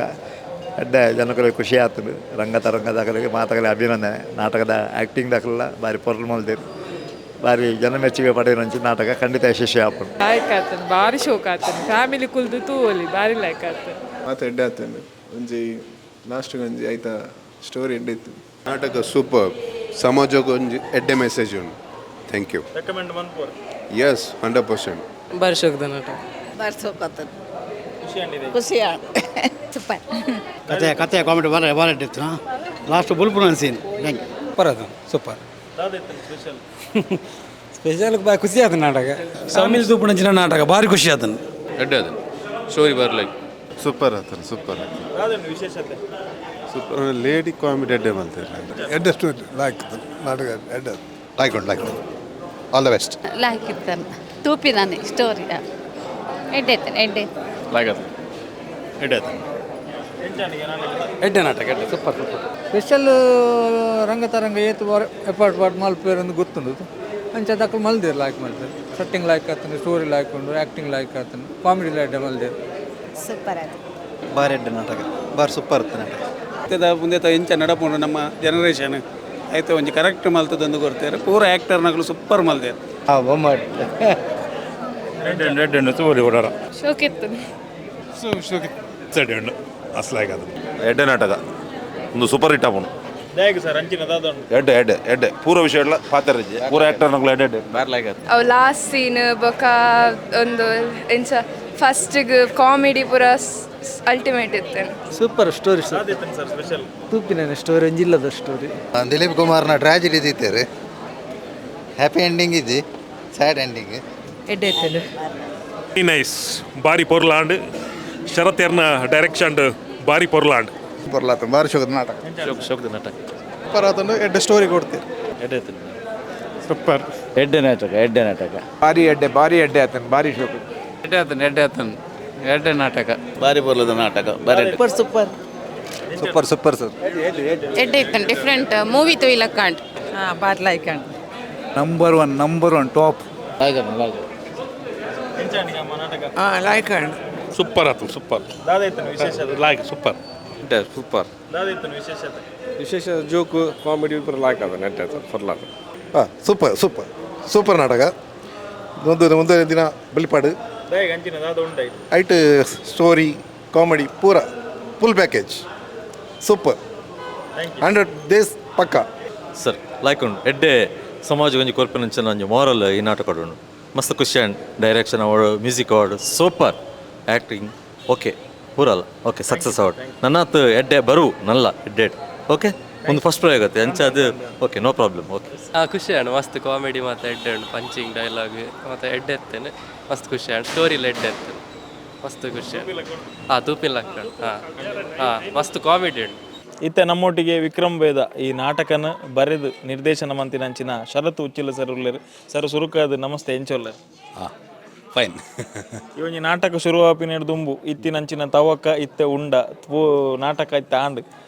ಎಡ್ಡೆ ಜನಗಳಿಗೆ ಖುಷಿ ಆತನು ರಂಗತರಂಗದಾಗಲಿಗೆ ಮಾತಗಲಿ ಅಭಿನಂದನೆ ನಾಟಕದ ಆ್ಯಕ್ಟಿಂಗ್ ದಾಖಲ ಭಾರಿ ಪೊರ್ಲು ಮಲ್ದೇರು ಭಾರಿ ಜನ ಮೆಚ್ಚುಗೆ ಪಡೆಯುವಂಚ ನಾಟಕ ಖಂಡಿತ ಯಶಸ್ವಿ ಆಪುಂಡು. ಲೈಕ್ ಆತನು ಭಾರಿ ಶೋಕ ಆತನು ಫ್ಯಾಮಿಲಿ ಕುಲ್ದು ತೂವಲಿ ಭಾರಿ ಲೈಕ್ ಆತನು ಮಾತು ಎಡ್ಡೆ ಆತನು ಒಂಜಿ ಲಾಸ್ಟ್ಗೆ ಒಂಜಿ ಐತ ಸ್ಟೋರಿ ಎಡ್ಡೆ ಇತ್ತು ನಾಟಕ ಸೂಪರ್ ಸಮಾಜಕ್ಕೆ ಒಂಜಿ ಎಡ್ಡೆ ಮೆಸೇಜ್ ಉಂಟು. Thank you. ರೆಕಮೆಂಡ್ ಮನ್ಪೋರ್ ಎಸ್ 100%. ಭಾರಿ ಶೋಕದ ನಾಟಕ ಭಾರಿ ಶೋಕ ಆತನು ಖುಷಿ ಸೂಪರ್ ಕತೆ ಕಾಮಿಡಿ ಭಾಳ ಇತ್ತು ಲಾಸ್ಟ್ ಬುಲ್ಪುನ ಸೀನ್ ಸೂಪರ್ ಅದು ಸೂಪರ್ ಸ್ಪೆಷಲ್ ಭಾಳ ಖುಷಿ ಆಯ್ತು ನಾಟಕ ಸಾಮಿಲ್ ತೂಪುಣಂಚಿನ ನಾಟಕ ಭಾರಿ ಖುಷಿ ಆತನು ಎಡ್ಡೆ ಅದು ಸ್ಟೋರಿ ಬರ್ಲೈಕ್ ಸೂಪರ್ ಆತನು ಸೂಪರ್ ವಿಶೇಷತೆ ಸೂಪರ್ ಲೇಡಿ ಕಾಮಿಡಿ ಎಡ್ಡೆ ಬಂತಾರೆ ಎಡ್ಡೆ ಸ್ಟೋರಿ ಲೈಕ್ ನಾಟಕ ಎಡ್ಡೆ like all the best like ಇತ್ತಾನೆ ತೂಪಿದಾನೆ ಸ್ಟೋರಿ ಎಡ್ಡೆ ಲೈಕ್ ಅದು ಎಡ್ಡೆ ಆಯ್ತು ಎಡ್ಡೆ ನಾಟಕ ಎಡ್ಡೆ ಸೂಪರ್ ಸೂಪರ್. ಸ್ಪೆಷಲ್ ರಂಗತರಂಗ ಏತು ಎಪಾರ್ಟ್ ಪಾರ್ಟ್ ಮಲ್ಪೇರು ಅಂತ ಗೊತ್ತುಂಡು ಅಂಚೆ ದಕ್ಕಲು ಮಲ್ದೇರು ಲಾಯ್ಕ್ ಮಲ್ಪೇರು ಸೆಟ್ಟಿಂಗ್ ಲಾಯ್ಕ್ ಆತನು ಸ್ಟೋರಿ ಲಾಯ್ಕ್ ಉಂಡು ಆ್ಯಕ್ಟಿಂಗ್ ಲಾಯ್ಕ್ ಆತನು ಕಾಮಿಡಿ ಲಾಯ್ಕ್ ಮಲ್ದೇರು ಸೂಪರ್ ಆಯ್ತು. ಬಾರಿ ಎಡ್ಡೆ ನಾಟಕ ಬಾರಿ ಸೂಪರ್ ಇತ್ತು ನಾಟಕ. ಮುಂದೆ ಇಂಚ ನಡಪುಂಡು ನಮ್ಮ ಜನರೇಷನ್ ಆಯ್ತು ಒಂಜಿ ಕರೆಕ್ಟ್ ಮಲ್ತದೊಂದು ಕೊಡ್ತಾರೆ ಪೂರ ಆ್ಯಕ್ಟರ್ನಗಳು ಸೂಪರ್ ಮಲ್ದೇರು. ಬೊಂಬಾಟ್ ರೆಡ್ ಹಣ್ಣು ತೋರಿ ಓಡಾರ ಶೋಕಿತ್ತು ಸರಿ ಹಣ್ಣು ಅಸಲಾಗ ಅದು ಎಡ್ಡೆ ನಾಟಕ ಒಂದು ಸೂಪರ್ ಹಿಟ್ ಆಪುಂಡು ಹೇಗೆ ಸರ್ ಅಂಚಿನ ದಾದೊಂಡು ಎಡ್ಡೆ ಎಡ್ಡೆ ಎಡ್ಡೆ ಪೂರ ವಿಷಯ ಪಾತ್ರ ಪೂರ ಆ್ಯಕ್ಟರ್ ನಗಳು ಎಡ್ಡೆ ಎಡ್ಡೆ ಬೇರೆ ಲೈಕ್ ಅದು ಅವು ಲಾಸ್ಟ್ ಸೀನ್ ಬೊಕ ಒಂದು ಎಂಚ ಫಸ್ಟಿಗೆ ಕಾಮಿಡಿ ಪೂರ ಅಲ್ಟಿಮೇಟ್ ಇತ್ತೇನೆ. ಸೂಪರ್ ಸ್ಟೋರಿ ಸರ್ ಸ್ಪೆಷಲ್ ತೂಪಿನ ಸ್ಟೋರಿ ಒಂಜಿಲ್ಲದ ಸ್ಟೋರಿ. ದಿಲೀಪ್ ಕುಮಾರ್ನ ಟ್ರಾಜಿಡಿ ಇದ್ದೀರಿ ಹ್ಯಾಪಿ ಎಂಡಿಂಗ್ ಇದೆ ಸ್ಯಾಡ್ ಎಂಡಿಂಗ್ ಎಡ್ಡೆ ಇತ್ತೇನೆ. ನೈಸ್ ಬಾರಿ ಪೊರ್ಲಾಂಡ್ ಶರತ್ ಎರ್ನ ಡೈರೆಕ್ಷನ್ ಬಾರಿ ಪೊರ್ಲಾಂಡ್ ಬರ್ಲಾತ ಬಾರಿ ಶೋಕದ ನಾಟಕ ಶೋಕದ ನಾಟಕ ಸೂಪರ್ ಆತಂದು ಎಡ್ಡೆ ಸ್ಟೋರಿ ಕೊಡ್ತೀರಿ ಎಡ್ಡೆ ಸೂಪರ್ ಎಡ್ಡೆ ನಾಟಕ ಬಾರಿ ಎಡ್ಡೆ ಆತನ ಬಾರಿ ಶೋಕ ಎಡ್ಡೆ ಆತನ್ ಎಡ್ಡೆ ನಾಟಕ ಬಾರಿ ಬರ್ಲದ ನಾಟಕ ಬಾರಿ ಸೂಪರ್ ಸೂಪರ್ ಸೂಪರ್ ಸರ್ ಎಡ್ಡೆ ಇತ್ತು ಡಿಫ್ರೆಂಟ್ ಮೂವಿ ತೂ ಇಲ್ಲ ಕಾಂಟ್ ಬಾಟ್ like and number one top like and super ಆತು ಸೂಪರ್ ದಾದೈತನ ವಿಶೇಷತೆ ಲೈಕ್ ಸೂಪರ್ ಸೂಪರ್ ದಾದೈತನ ವಿಶೇಷತೆ ವಿಶೇಷ ಜೋಕು ಕಾಮಿಡಿ ಪೂರ ಲಾಯ್ಕ್ ಅದ ನೆಟ್ಟೆ ಫರ್ಲಾಕ ಸೂಪರ್ ಸೂಪರ್ ಸೂಪರ್ ನಾಟಕ ಒಂದು ದಿನ ಬಲಿಪಾಡು ಹೇಗೆ ಅಂಚಿನ ದಾದ ಉಂಟಾಯ್ತು ಐಟ್ ಸ್ಟೋರಿ ಕಾಮಿಡಿ ಪೂರ ಫುಲ್ ಪ್ಯಾಕೇಜ್ ಸೂಪರ್ 100 ಡೇಸ್ ಪಕ್ಕ ಸರ್ ಲೈಕ್ ಉಂಡು ಎಡ್ಡೆ ಸಮಾಜ ಒಂಜಿ ಕೊರ್ಪಿನಂಚಿನ ಒಂಜಿ ಮಾರಲ್ ಈ ನಾಟಕ ಉಂಡು ಮಸ್ತ್ ಖುಷಿ and direction award music award super acting okay ಪೂರಲ್ಲ ಓಕೆ ಸಕ್ಸಸ್ ಅವಾರ್ಡ್ ನನ್ನತ್ ಎಡ್ಡೆ ಬರು ನಲ್ಲ ಎಡ್ಡೆ ಓಕೆ ಒಂದು ಫಸ್ಟ್ ಪ್ರಯೋಗ ಆಗುತ್ತೆ ಅಂಚೆ ಅದು ಓಕೆ ನೋ ಪ್ರಾಬ್ಲಮ್ ಓಕೆ ಖುಷಿ ಆಂಡ್ ಮಸ್ತ್ ಕಾಮಿಡಿ ಮತ್ತು ಎಡ್ಡೆ ಉಂಡು ಪಂಚಿಂಗ್ ಡೈಲಾಗ್ ಮತ್ತು ಎಡ್ಡೆ ಇರ್ತೇನೆ ಮಸ್ತ್ ಖುಷಿ ಆಂಡ್ ಸ್ಟೋರಿಲಿ ಎಡ್ಡೆ ಇರ್ತೇನೆ ಮಸ್ತ್ ಖುಷಿ ತೂಪಿನ ಲಕ್ಕ ಮಸ್ತ್ ಕಾಮಿಡಿ ಉಂಡು. ಇತ್ತೆ ನಮ್ಮೊಟ್ಟಿಗೆ ವಿಕ್ರಮ್ ವೇದ ಈ ನಾಟಕನ ಬರೆದು ನಿರ್ದೇಶನ ಮಂತಿನಂಚಿನ ಶರತ್ ಉಚ್ಚಿಲ ಸರ್ ಉಳ್ಳೇರು ಸರ್ ಸುರುಕಾದ ನಮಸ್ತೆ ಎಂಚೊಲ್ಲ ಫೈನ್ ಇವೊಂಜಿ ನಾಟಕ ಶುರುವಾಪಿನ ದುಂಬು ಇತ್ತಿನಂಚಿನ ತವಕ ಇತ್ತೆ ಉಂಡ ನಾಟಕ ಇತ್ತೆ ಆಂಡ್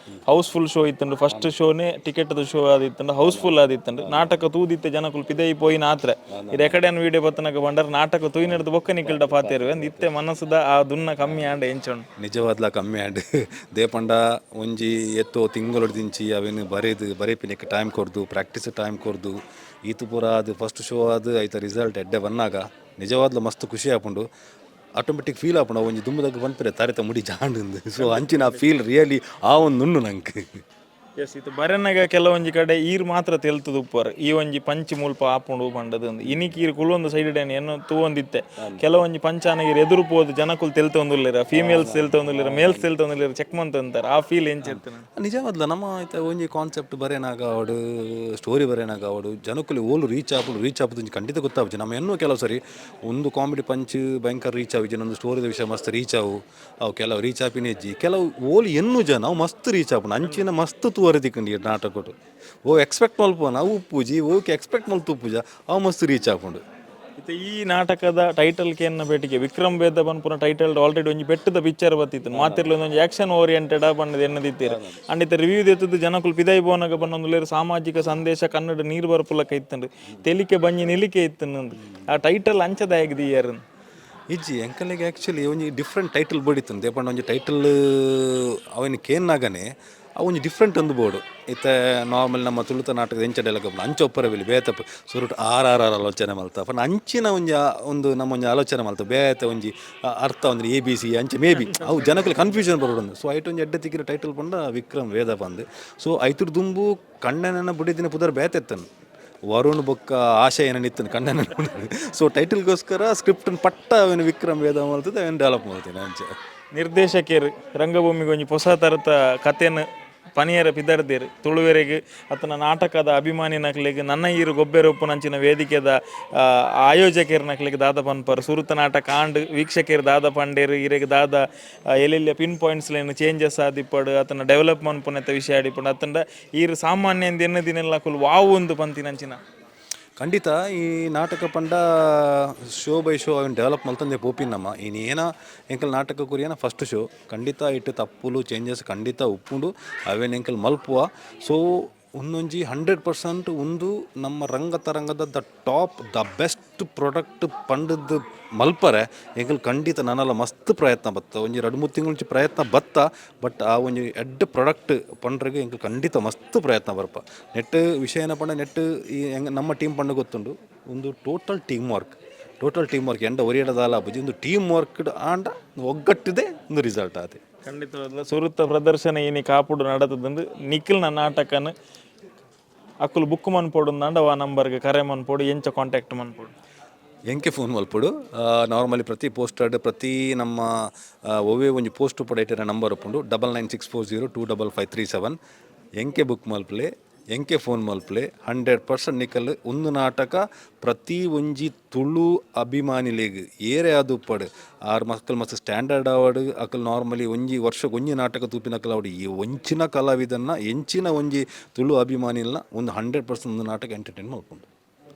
ಹೌಸ್ಫುಲ್ ಶೋ ಇತ್ತಂಡು ಫಸ್ಟ್ ಶೋನೇ ಟಿಕೆಟ್ದ ಶೋ ಆದಿತ್ತಂಡು ಹೌಸ್ಫುಲ್ ಆದಿತ್ತಂಡು ನಾಟಕ ತೂದಿತ್ತೆ ಜನಕುಲು ಪಿದೈ ಪೋಯಿನ ಆತ್ರ ಈ ರೆಕರ್ಡನ್ ವೀಡಿಯೋ ಬತ್ತನಕ ಬಂಡರ್ ನಾಟಕ ತೂಯಿನಡ್ದು ಬೊಕ್ಕ ನಿಕಲ್ಡ ಪಾತೇರು ಅಂದ್ ಇತ್ತೆ ಮನಸ್ಸುದ ಆ ದುನ್ನ ಕಮ್ಮಿ ಆಂಡ ಎಂಚೊಂಡು ನಿಜವಾದ್ಲ ಕಮ್ಮಿ ಆಂಡ್ ದೇಪಂಡ ಒಂಜಿ ಎತ್ತೋ ತಿಂಗಳು ದಿಂಚಿ ಅವೇನು ಬರೀಪಿನಕ್ಕೆ ಟೈಮ್ ಕೊರ್ದು ಪ್ರಾಕ್ಟೀಸ್ ಟೈಮ್ ಕೊರ್ದು ಈತು ಪೂರ ಅದು ಫಸ್ಟ್ ಶೋ ಅದು ಐತ ರಿಸಲ್ಟ್ ಎಡ್ಡೆ ಬಂದಾಗ ನಿಜವಾದ್ಲ ಮಸ್ತ್ ಖುಷಿ ಆಪುಂಡು ಆಟೋಮೆಟಿಕ್ ಫೀಲ್ ಆಪುಂಡು ಒಂಜಿ ದುಂಬದಾಗ ಬಂದ್ಪರೆ ತರಿತ ಮುಡಿ ಜಾಂಡ್ ಸೊ ಅಂಚಿನ ಫೀಲ್ ರಿಯಲಿ ಆ ಒಂದು ನುಣ್ಣು ನಂಗೆ ಎಸ್ ಇದು ಬರೆನಾಗ ಕೆಲವೊಂಜಿ ಕಡೆ ಈರು ಮಾತ್ರ ತೆಲ್ತದ ಉಪ್ಪರ್ ಈ ಒಂಜಿ ಪಂಚಿ ಮುಲ್ಪ ಆಪುಂಡು ಬಂಡದು ಇನಿಕ್ ಈರು ಕುಲೊಂದು ಸೈಡ್ ಏನು ತೂವೊಂದಿತ್ತೆ ಕೆಲವೊಂಜಿ ಪಂಚಾನಗಿರಿ ಎದುರು ಪೋದು ಜನಕುಲು ತೆಲ್ತೊಂದುಲ್ಲೇರ ಫೀಮೇಲ್ಸ್ ತೆಲ್ತೊಂದುಲ್ಲೇರ ಮೇಲ್ಸ್ ತೆಲ್ತೊಂದುಲ್ಲೇರ ಚೆಕ್ ಮಂತಂತಾರೆ ಆ ಫೀಲ್ ಎಂಚಿರ್ತದೆ ನಿಜವಾದ್ಲ ನಮ್ಮ ಆಯ್ತಾ ಒಂಜಿ ಕಾನ್ಸೆಪ್ಟ್ ಬರೆನಾಗ ಅವಡು ಸ್ಟೋರಿ ಬರೆನಾಗ ಅವಡು ಜನಕುಲು ಓಲು ರೀಚ್ ಆಪುದು ಖಂಡಿತ ಗೊತ್ತಾಗ್ತದೆ ನಮ್ಮ ಇನ್ನೂ ಕೆಲವು ಸರಿ ಒಂದು ಕಾಮಿಡಿ ಪಂಚ್ ಭಯಂಕರ ರೀಚ್ ಆಗಿ ಇನ್ನೊಂದು ಸ್ಟೋರಿದ ವಿಷಯ ಮಸ್ತ್ ರೀಚ್ ಅವು ಕೆಲವು ರೀಚ್ ಆಪಿನ ಹೆಜ್ಜಿ ಕೆಲವು ಓಲು ಎನ್ನು ಜನ ಅವು ಮಸ್ತ್ ರೀಚ್ ಆಪುಂಡು ಅಂಚಿನ ಮಸ್ತ್ ತೂವರೆದಿಕ್ಕಂಡು ನಾಟಕ ಓ ಎಕ್ಸ್ಪೆಕ್ಟ್ ಮಲ್ಪೋನ ಅವು ಪೂಜಿ ಓಕೆ ಎಕ್ಸ್ಪೆಕ್ಟ್ ಮಲ್ತು ಪೂಜಾ ಅವು ಮಸ್ತ್ ರೀಚ್ ಆಪುಂಡು ಇತ್ತೆ ಈ ನಾಟಕದ ಟೈಟಲ್ ಕೇನ್ನ ಬೇಟಿಗೆ ವಿಕ್ರಮ್ ವೇದ ಬನ್ಪುನ ಟೈಟಲ್ ಆಲ್ರೆಡಿ ಒಂಜಿ ಬೆಟ್ಟದ ಪಿಕ್ಚರ್ ಬತ್ತಿತ್ತು ಮಾತಿರ್ಲಿ ಒಂದೊಂದು ಆಕ್ಷನ್ ಓರಿಯೆಂಟೆಡ್ ಬಣ್ಣದ ಎನ್ನದಿತ್ತೀರ ಅಂಡಿತ ರಿವ್ಯೂ ಎತ್ತದು ಜನಕುಲು ಪಿದೈ ಬೋನಾಗ ಬನ್ನೊಂದುಲೇರು ಸಾಮಾಜಿಕ ಸಂದೇಶ ಕನ್ನಡ ನೀರು ಬರಪುಲಕ ಇತ್ತಂಡು ತೆಲಿಕೆ ಬಂಜಿ ನಿಲಿಕೆ ಇತ್ತಂದು ಆ ಟೈಟಲ್ ಅಂಚದ ಆಗಿದೆಯಾರು ಇಜ್ಜಿ ಎಂಕಲಿಗೆ ಆ್ಯಕ್ಚುಲಿ ಒಂಜಿ ಡಿಫ್ರೆಂಟ್ ಟೈಟಲ್ ಬೋಡಿತ್ತು ದೇಪಂಡ ಒಂಜಿ ಟೈಟಲ್ ಅವನಿಗೆ ಕೇನ್ನಾಗನೇ ಅವೊಂದು ಡಿಫ್ರೆಂಟ್ ಒಂದು ಬೋರ್ಡು ಇತ್ತ ನಾರ್ಮಲ್ ನಮ್ಮ ತುಳುತ ನಾಟಕದ ಎಂಚ ಡೈಲಾಗ್ ಅಂಚ ಒಪ್ಪರವಿಲ್ಲಿ ಬೇತಪ್ಪ ಸುರುಟು ಆರ್ ಆಲೋಚನೆ ಮಲ್ತ ಪಂಡ ಅಂಚಿನ ಒಂದು ನಮ್ಮ ಒಂಜಿ ಆಲೋಚನೆ ಮಲ್ತ ಬೇತ ಒಂಜಿ ಅರ್ಥ ಒಂದು ABC ಅಂಚೆ ಮೇ ಬಿ ಅವು ಜನಕ್ಕಲ್ಲಿ ಕನ್ಫ್ಯೂಷನ್ ಬರೋದು ಸೊ ಐಟ್ ಒಂಜಿ ಎಡ್ಡೆ ತಿಕ್ಕಿರ ಟೈಟಲ್ ಪಂಡ ವಿಕ್ರಮ್ ವೇದ ಬಂದು ಸೊ ಐತುರ್ ದುಂಬು ಕಣ್ಣನ ಬುಡಿದಿನ ಪುದರ್ ಬೇತೆತ್ತನು ವರುಣ್ ಬೊಕ್ಕ ಆಶಯ ಏನಿತ್ತನು ಕಣ್ಣನ ಸೊ ಟೈಟಲ್ಗೋಸ್ಕರ ಸ್ಕ್ರಿಪ್ಟನ್ನು ಪಟ್ಟ ಅವನು ವಿಕ್ರಮ್ ವೇದ ಮಲ್ತದೆ ಅವನು ಡೆವಲಪ್ ಮಾಡ್ತೀನಿ ಅಂಚೆ ನಿರ್ದೇಶಕರು ರಂಗಭೂಮಿಗೆ ಒಂಜಿ ಹೊಸ ಥರದ ಕಥೆಯನ್ನು ಪನಿಯರ ಪಿದರ್ದೇರು ತುಳುವೆರೆಗೆ ಅತನ ನಾಟಕದ ಅಭಿಮಾನಿನಕ್ಲೆಗ್ ನನ್ನ ಈರು ಗೊಬ್ಬೆರೊಪ್ಪು ನಂಚಿನ ವೇದಿಕೆದ ಆಯೋಜಕರ್ನಕ್ಲೆಗ್ ದಾದ ಪನ್ಪರ್ ಸುರುತ ನಾಟಕ ಆಂಡ್ ವೀಕ್ಷಕರು ದಾದ ಪಂಡೇರು ಇರೆಗೆ ದಾದ ಎಲ್ಲೆಲ್ಲ ಪಿನ್ ಪಾಯಿಂಟ್ಸ್ಲೇನು ಚೇಂಜಸ್ ಆದಿಪ್ಪಡು ಅತನ ಡೆವಲಪ್ ಮನ್ಪುನತ್ತ ವಿಷಯ ಆಡಿಪಡು ಅತಂಡ ಈರು ಸಾಮಾನ್ಯ ಎನ್ನದಿನೆಲ್ಲ ಕುಲ್ ವಾವು ಒಂದು ಪಂತಿ ನಂಚಿನ ಖಂಡಿತ ಈ ನಾಟಕ ಪಂಡ ಶೋ ಬೈ ಶೋ ಅವನು ಡೆವಲಪ್ ಮಲ್ತಂದೆ ಪೋಪಿನಮ್ಮ ಇನ್ನೇನ ಎಂಕಲ್ ನಾಟಕ ಕುರಿಯನ ಫಸ್ಟ್ ಶೋ ಖಂಡಿತ ಇಟ್ಟು ತಪ್ಪುಲು ಚೇಂಜಸ್ ಖಂಡಿತ ಉಪ್ಪುಂಡು ಅವೇನು ಎಂಕಲ್ ಮಲ್ಪುವ ಸೊ ಒಂದೊಂಜಿ 100% ಒಂದು ನಮ್ಮ ರಂಗತರಂಗದ the top the best product ಪಂಡದ್ದು ಮಲ್ಪರೆ ಎಂಕಲ್ ಖಂಡಿತ ನನ್ನೆಲ್ಲ ಮಸ್ತ್ ಪ್ರಯತ್ನ ಬತ್ತ ಒಂಜಿ 2-3 ತಿಂಗಳ ಪ್ರಯತ್ನ ಬತ್ತ ಬಟ್ ಆ ಒಂಜಿ ಎಡ್ಡ್ ಪ್ರಾಡಕ್ಟ್ ಪಂಡ್ರಿಗೆ ಎಂಕಲ್ ಖಂಡಿತ ಮಸ್ತ್ ಪ್ರಯತ್ನ ಬರ್ಪ ನೆಟ್ ವಿಷಯನ ಪಂಡ ನೆಟ್ ಈ ನಮ್ಮ ಟೀಮ್ ಪಂಡ ಗೊತ್ತುಂಡು ಒಂದು ಟೋಟಲ್ ಟೀಮ್ ವರ್ಕ್ ಎಂಡ ಒರಿಯಡದಾಲ ಬುಜಿ ಒಂದು ಟೀಮ್ ವರ್ಕ್ ಆಂಡ ಒಗ್ಗಟ್ಟಿದೆ ಒಂದು ರಿಸಲ್ಟ್ ಆದ ಖಂಡಿತವಾದ ಸುರುತ್ತ ಪ್ರದರ್ಶನ ಏನಿ ಕಾಪುಡು ನಡತದಂದು ನಿಖಿಲ್ನ ನಾಟಕನ ಅಕ್ಕಲು ಬುಕ್ ಮನ್ಪೋಡು ಅಂಡ ಆ ನಂಬರ್ಗೆ ಕರೆ ಮನ್ಪೋಡು ಎಂಚ ಕಾಂಟ್ಯಾಕ್ಟ್ ಮನ್ಪೋಡು ಎಂಕೆ ಫೋನ್ ಮಲ್ಪಡು ನಾರ್ಮಲಿ ಪ್ರತಿ ಪೋಸ್ಟರ್ಡ್ ಪ್ರತಿ ನಮ್ಮ ಒವೇ ಒಂಜಿ ಪೋಸ್ಟ್ ಪಡೈಟಿನ ನಂಬರ್ ಉಪ್ಪುಂಡು 9964025537 ಎಂಕೆ ಬುಕ್ ಮಲ್ಪಲೆ ಎಂಕೆ ಫೋನ್ ಮಲ್ಪಲೆ 100% ನಿಕಲ್ ಒಂದು ನಾಟಕ ಪ್ರತಿ ಒಂಜಿ ತುಳು ಅಭಿಮಾನಿಲೆಗ್ ಏರೆ ಅದು ಪಡ್ ಆರು ಮಕ್ಕಳು ಮಸ್ತ್ ಸ್ಟ್ಯಾಂಡರ್ಡ್ ಅವಾರ್ಡ್ ಅಕಲ್ ನಾರ್ಮಲಿ ಒಂಜಿ ವರ್ಷಕ್ಕೆ ಒಂಜಿ ನಾಟಕ ತೂಪಿನಕಲ್ ಅವಡು ಈ ಒಂಚಿನ ಕಲಾವಿದನ್ನ ಎಂಚಿನ ಒಂಜಿ ತುಳು ಅಭಿಮಾನಿಲ್ನ ಒಂದು 100% ಒಂದು ನಾಟಕ ಎಂಟರ್ಟೈನ್ ಮಾಡ್ಕೊಂಡು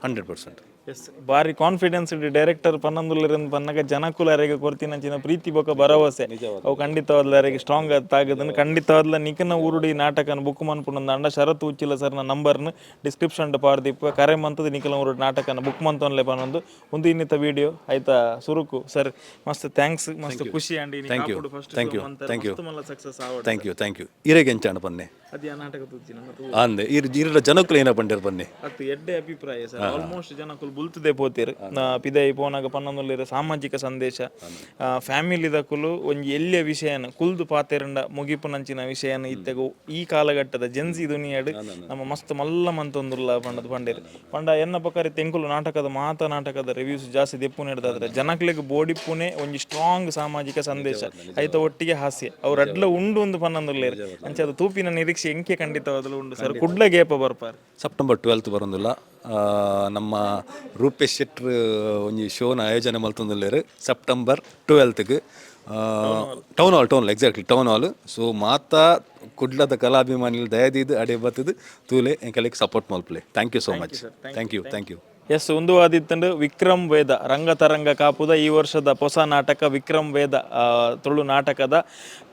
100%. ಎಸ್ ಭಾರಿ ಕಾನ್ಫಿಡೆನ್ಸ್ ಇಟ್ಟು ಡೈರೆಕ್ಟರ್ ಪನ್ನೊಂದುಲ್ಲರಿಂದ ಪನ್ನಗ ಜನಕುಲರಿಗೆ ಕೊರ್ತಿನಂಚಿನ ಪ್ರೀತಿ ಬೊಕ ಭರವಸೆ ಅವು ಖಂಡಿತವಾದ್ಲರಿಗೆ ಸ್ಟ್ರಾಂಗ್ ತಾಗದನ್ನು ಖಂಡಿತವಾದ್ಲ ನಿಖನ ಊರುಡಿ ನಾಟಕನ ಬುಕ್ ಮನ್ಪುಂಡು ಅಂಡ ಶರತ್ ಉಚ್ಚಿಲ ಸರ್ನ ನಂಬರ್ನ ಡಿಸ್ಕ್ರಿಪ್ಷನ್ ಪಾರ್ದಿಪ್ಪ ಕರೆ ಮಂತದ ನಿಖಲ ಊರುಡಿ ನಾಟಕನ ಬುಕ್ ಮಂತೊನ್ಲೆ ಪನ್ನೊಂದು ಒಂದು ಇನ್ನಿತ ವಿಡಿಯೋ ಆಯ್ತಾ ಸುರುಕು ಸರ್ ಮಸ್ತ್ ಥ್ಯಾಂಕ್ಸ್ ಮಸ್ತ್ ಖುಷಿ ಅಂಡಿ ಥ್ಯಾಂಕ್ ಯು ಇರೆಗೆ ಎಂಚಾಣ ಬನ್ನೆ ಅದೇ ನಾಟಕ ತೂಚಿನ ಅಂದೆ ಇರ ಜನಕ್ಕಲು ಏನ ಬಂದಿರ ಬನ್ನಿ ಅದು ಎಡ್ಡೆ ಅಭಿಪ್ರಾಯ ಸರ್ ಆಲ್ಮೋಸ್ಟ್ ಜನಕ್ಕಲು ಬುಲ್ತದೆ ಪೋತಿರು ಪಿದೈ ಪೋನಾಗ ಪನ್ನೊಂದುಲ್ಲಿರ ಸಾಮಾಜಿಕ ಸಂದೇಶ ಫ್ಯಾಮಿಲಿದಕುಲು ಒಂಜಿ ಎಲ್ಲಿಯ ವಿಷಯನ ಕುಲ್ದು ಪಾತೆರಂಡ ಮುಗಿಪುನಂಚಿನ ವಿಷಯನ ಇತ್ತೆಗು ಈ ಕಾಲಘಟ್ಟದ ಜನ್ಸಿ ದುನಿಯಾಡು ನಮ್ಮ ಮಸ್ತ್ ಮಲ್ಲ ಮಂತೊಂದುಲ್ಲ ಪಂಡದ ಪಂಡೇರು ಪಂಡ ಎನ್ನ ಪಕ್ಕರಿ ತೆಂಕುಲು ನಾಟಕದ ನಾಟಕದ ರಿವ್ಯೂಸ್ ಜಾಸ್ತಿ ದೆಪ್ಪು ನೀಡಿದಾದ್ರೆ ಜನಕ್ಲೆಗ್ ಬೋಡಿಪ್ಪುನೆ ಒಂಜಿ ಸ್ಟ್ರಾಂಗ್ ಸಾಮಾಜಿಕ ಸಂದೇಶ ಐತ ಒಟ್ಟಿಗೆ ಹಾಸ್ಯ ಅವ್ರ ಅಡ್ಲ ಉಂಡು ಒಂದು ಪನ್ನೊಂದುಲ್ಲೇರು ಅಂಚೆ ಅದು ತೂಪಿನ ನಿರೀಕ್ಷೆ ಎಂಕೆ ಖಂಡಿತವಾದಲು ಉಂಡು ಸರ್ ಕುಡ್ಲ ಗೇಪ ಬರ್ಪಾರು ಸೆಪ್ಟೆಂಬರ್ 12 ಬರೋದಿಲ್ಲ ನಮ್ಮ ರೂಪೇಶ್ ಶೆಟ್ರ್ ಒಂಜಿ ಶೋನ ಆಯೋಜನೆ ಮಲ್ತೊಂದುಲ್ಲೇರು ಸೆಪ್ಟೆಂಬರ್ 12ಗೆ town hall exactly town hall so ಮಾತಾ ಕುಡ್ಲದ ಕಲಾಭಿಮಾನಿಗಳು ದಯದಿದ್ದು ಅಡೆ ಬತ್ತದು ತೂಲೆ ಎಂಕಲಿಗೆ ಸಪೋರ್ಟ್ ಮಲ್ಪಲೆ thank you so much thank you yes ಒಂದು ಆದಿತ್ತಂಡು ವಿಕ್ರಮ್ ವೇದ ರಂಗತರಂಗ ಕಾಪುದ ಈ ವರ್ಷದ ಹೊಸ ನಾಟಕ ವಿಕ್ರಮ್ ವೇದ ತುಳು ನಾಟಕದ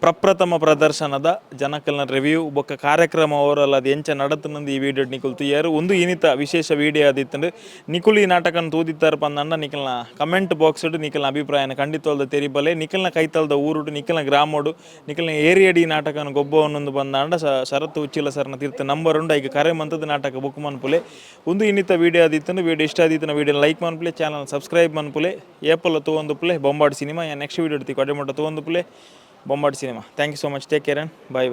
ಪ್ರಪ್ರಥಮ ಪ್ರದರ್ಶನದ ಜನಕಲ್ನ ರಿವ್ಯೂ ಬೊಕ್ಕ ಕಾರ್ಯಕ್ರಮ ಓವರಲ್ ಅದು ಎಂಚ ನಡತನಂದು ಈ ವಿಡಿಯೋ ನಿಕುಲ್ ತುಯ್ಯಾರು ಒಂದು ಇನಿತ ವಿಶೇಷ ವಿಡಿಯೋ ಆದಿತ್ತಂಡು ನಿಕುಲ್ ಈ ನಾಟಕನ ತೂದಿತ್ತಾರ ಪಂದಂಡ ನಿಕಲ್ನ ಕಮೆಂಟ್ ಬಾಕ್ಸ್ ಇಡು ನಿಕಲ್ನ ಅಭಿಪ್ರಾಯನ ಖಂಡಿತವಾದ ತೆರಿಬಲೆ ನಿಕಲ್ನ ಕೈತಲ್ದ ಊರುಡು ನಿಕಲ್ನ ಗ್ರಾಮೋಡು ನಿಕಲ್ನ ಏರಿಯಡಿ ನಾಟಕನ ಗೊಬ್ಬವನ್ನೊಂದು ಬಂದಾಂಡ ಶರತ್ ಉಚ್ಚಿಲ ಸರ್ನ ತೀರ್ಥ ನಂಬರ್ ಉಂಡು ಈಗ ಕರೆ ಮಂತದ ನಾಟಕ ಬುಕ್ ಮನ್ಪುಲೆ ಒಂದು ಇನಿತ ವಿಡಿಯೋ ಆದಿತ್ತಂಡು ವಿಡಿಯೋ ಇಷ್ಟ ಆದಿತ್ತು ವಿಡಿಯೋ ಲೈಕ್ ಮನ್ಪುಲೆ ಚಾನಲ್ ಸಬ್ಸ್ಕ್ರೈಬ್ ಮನ್ಪುಲೆ ಏಪಲ್ ತಗೊಂಡು ಪ್ಲೇ ಬೊಂಬಾಟ್ ಸಿನಿಮಾ ನೆಕ್ಸ್ಟ್ ವಿಡಿಯೋ ಇಡ್ತೀವಿ ಕಡೆ ಮಟ್ಟ ತಗೊಂಡು ಪ್ಲೇ ಬೊಂಬಾಟ್ cinema thank you so much take care and bye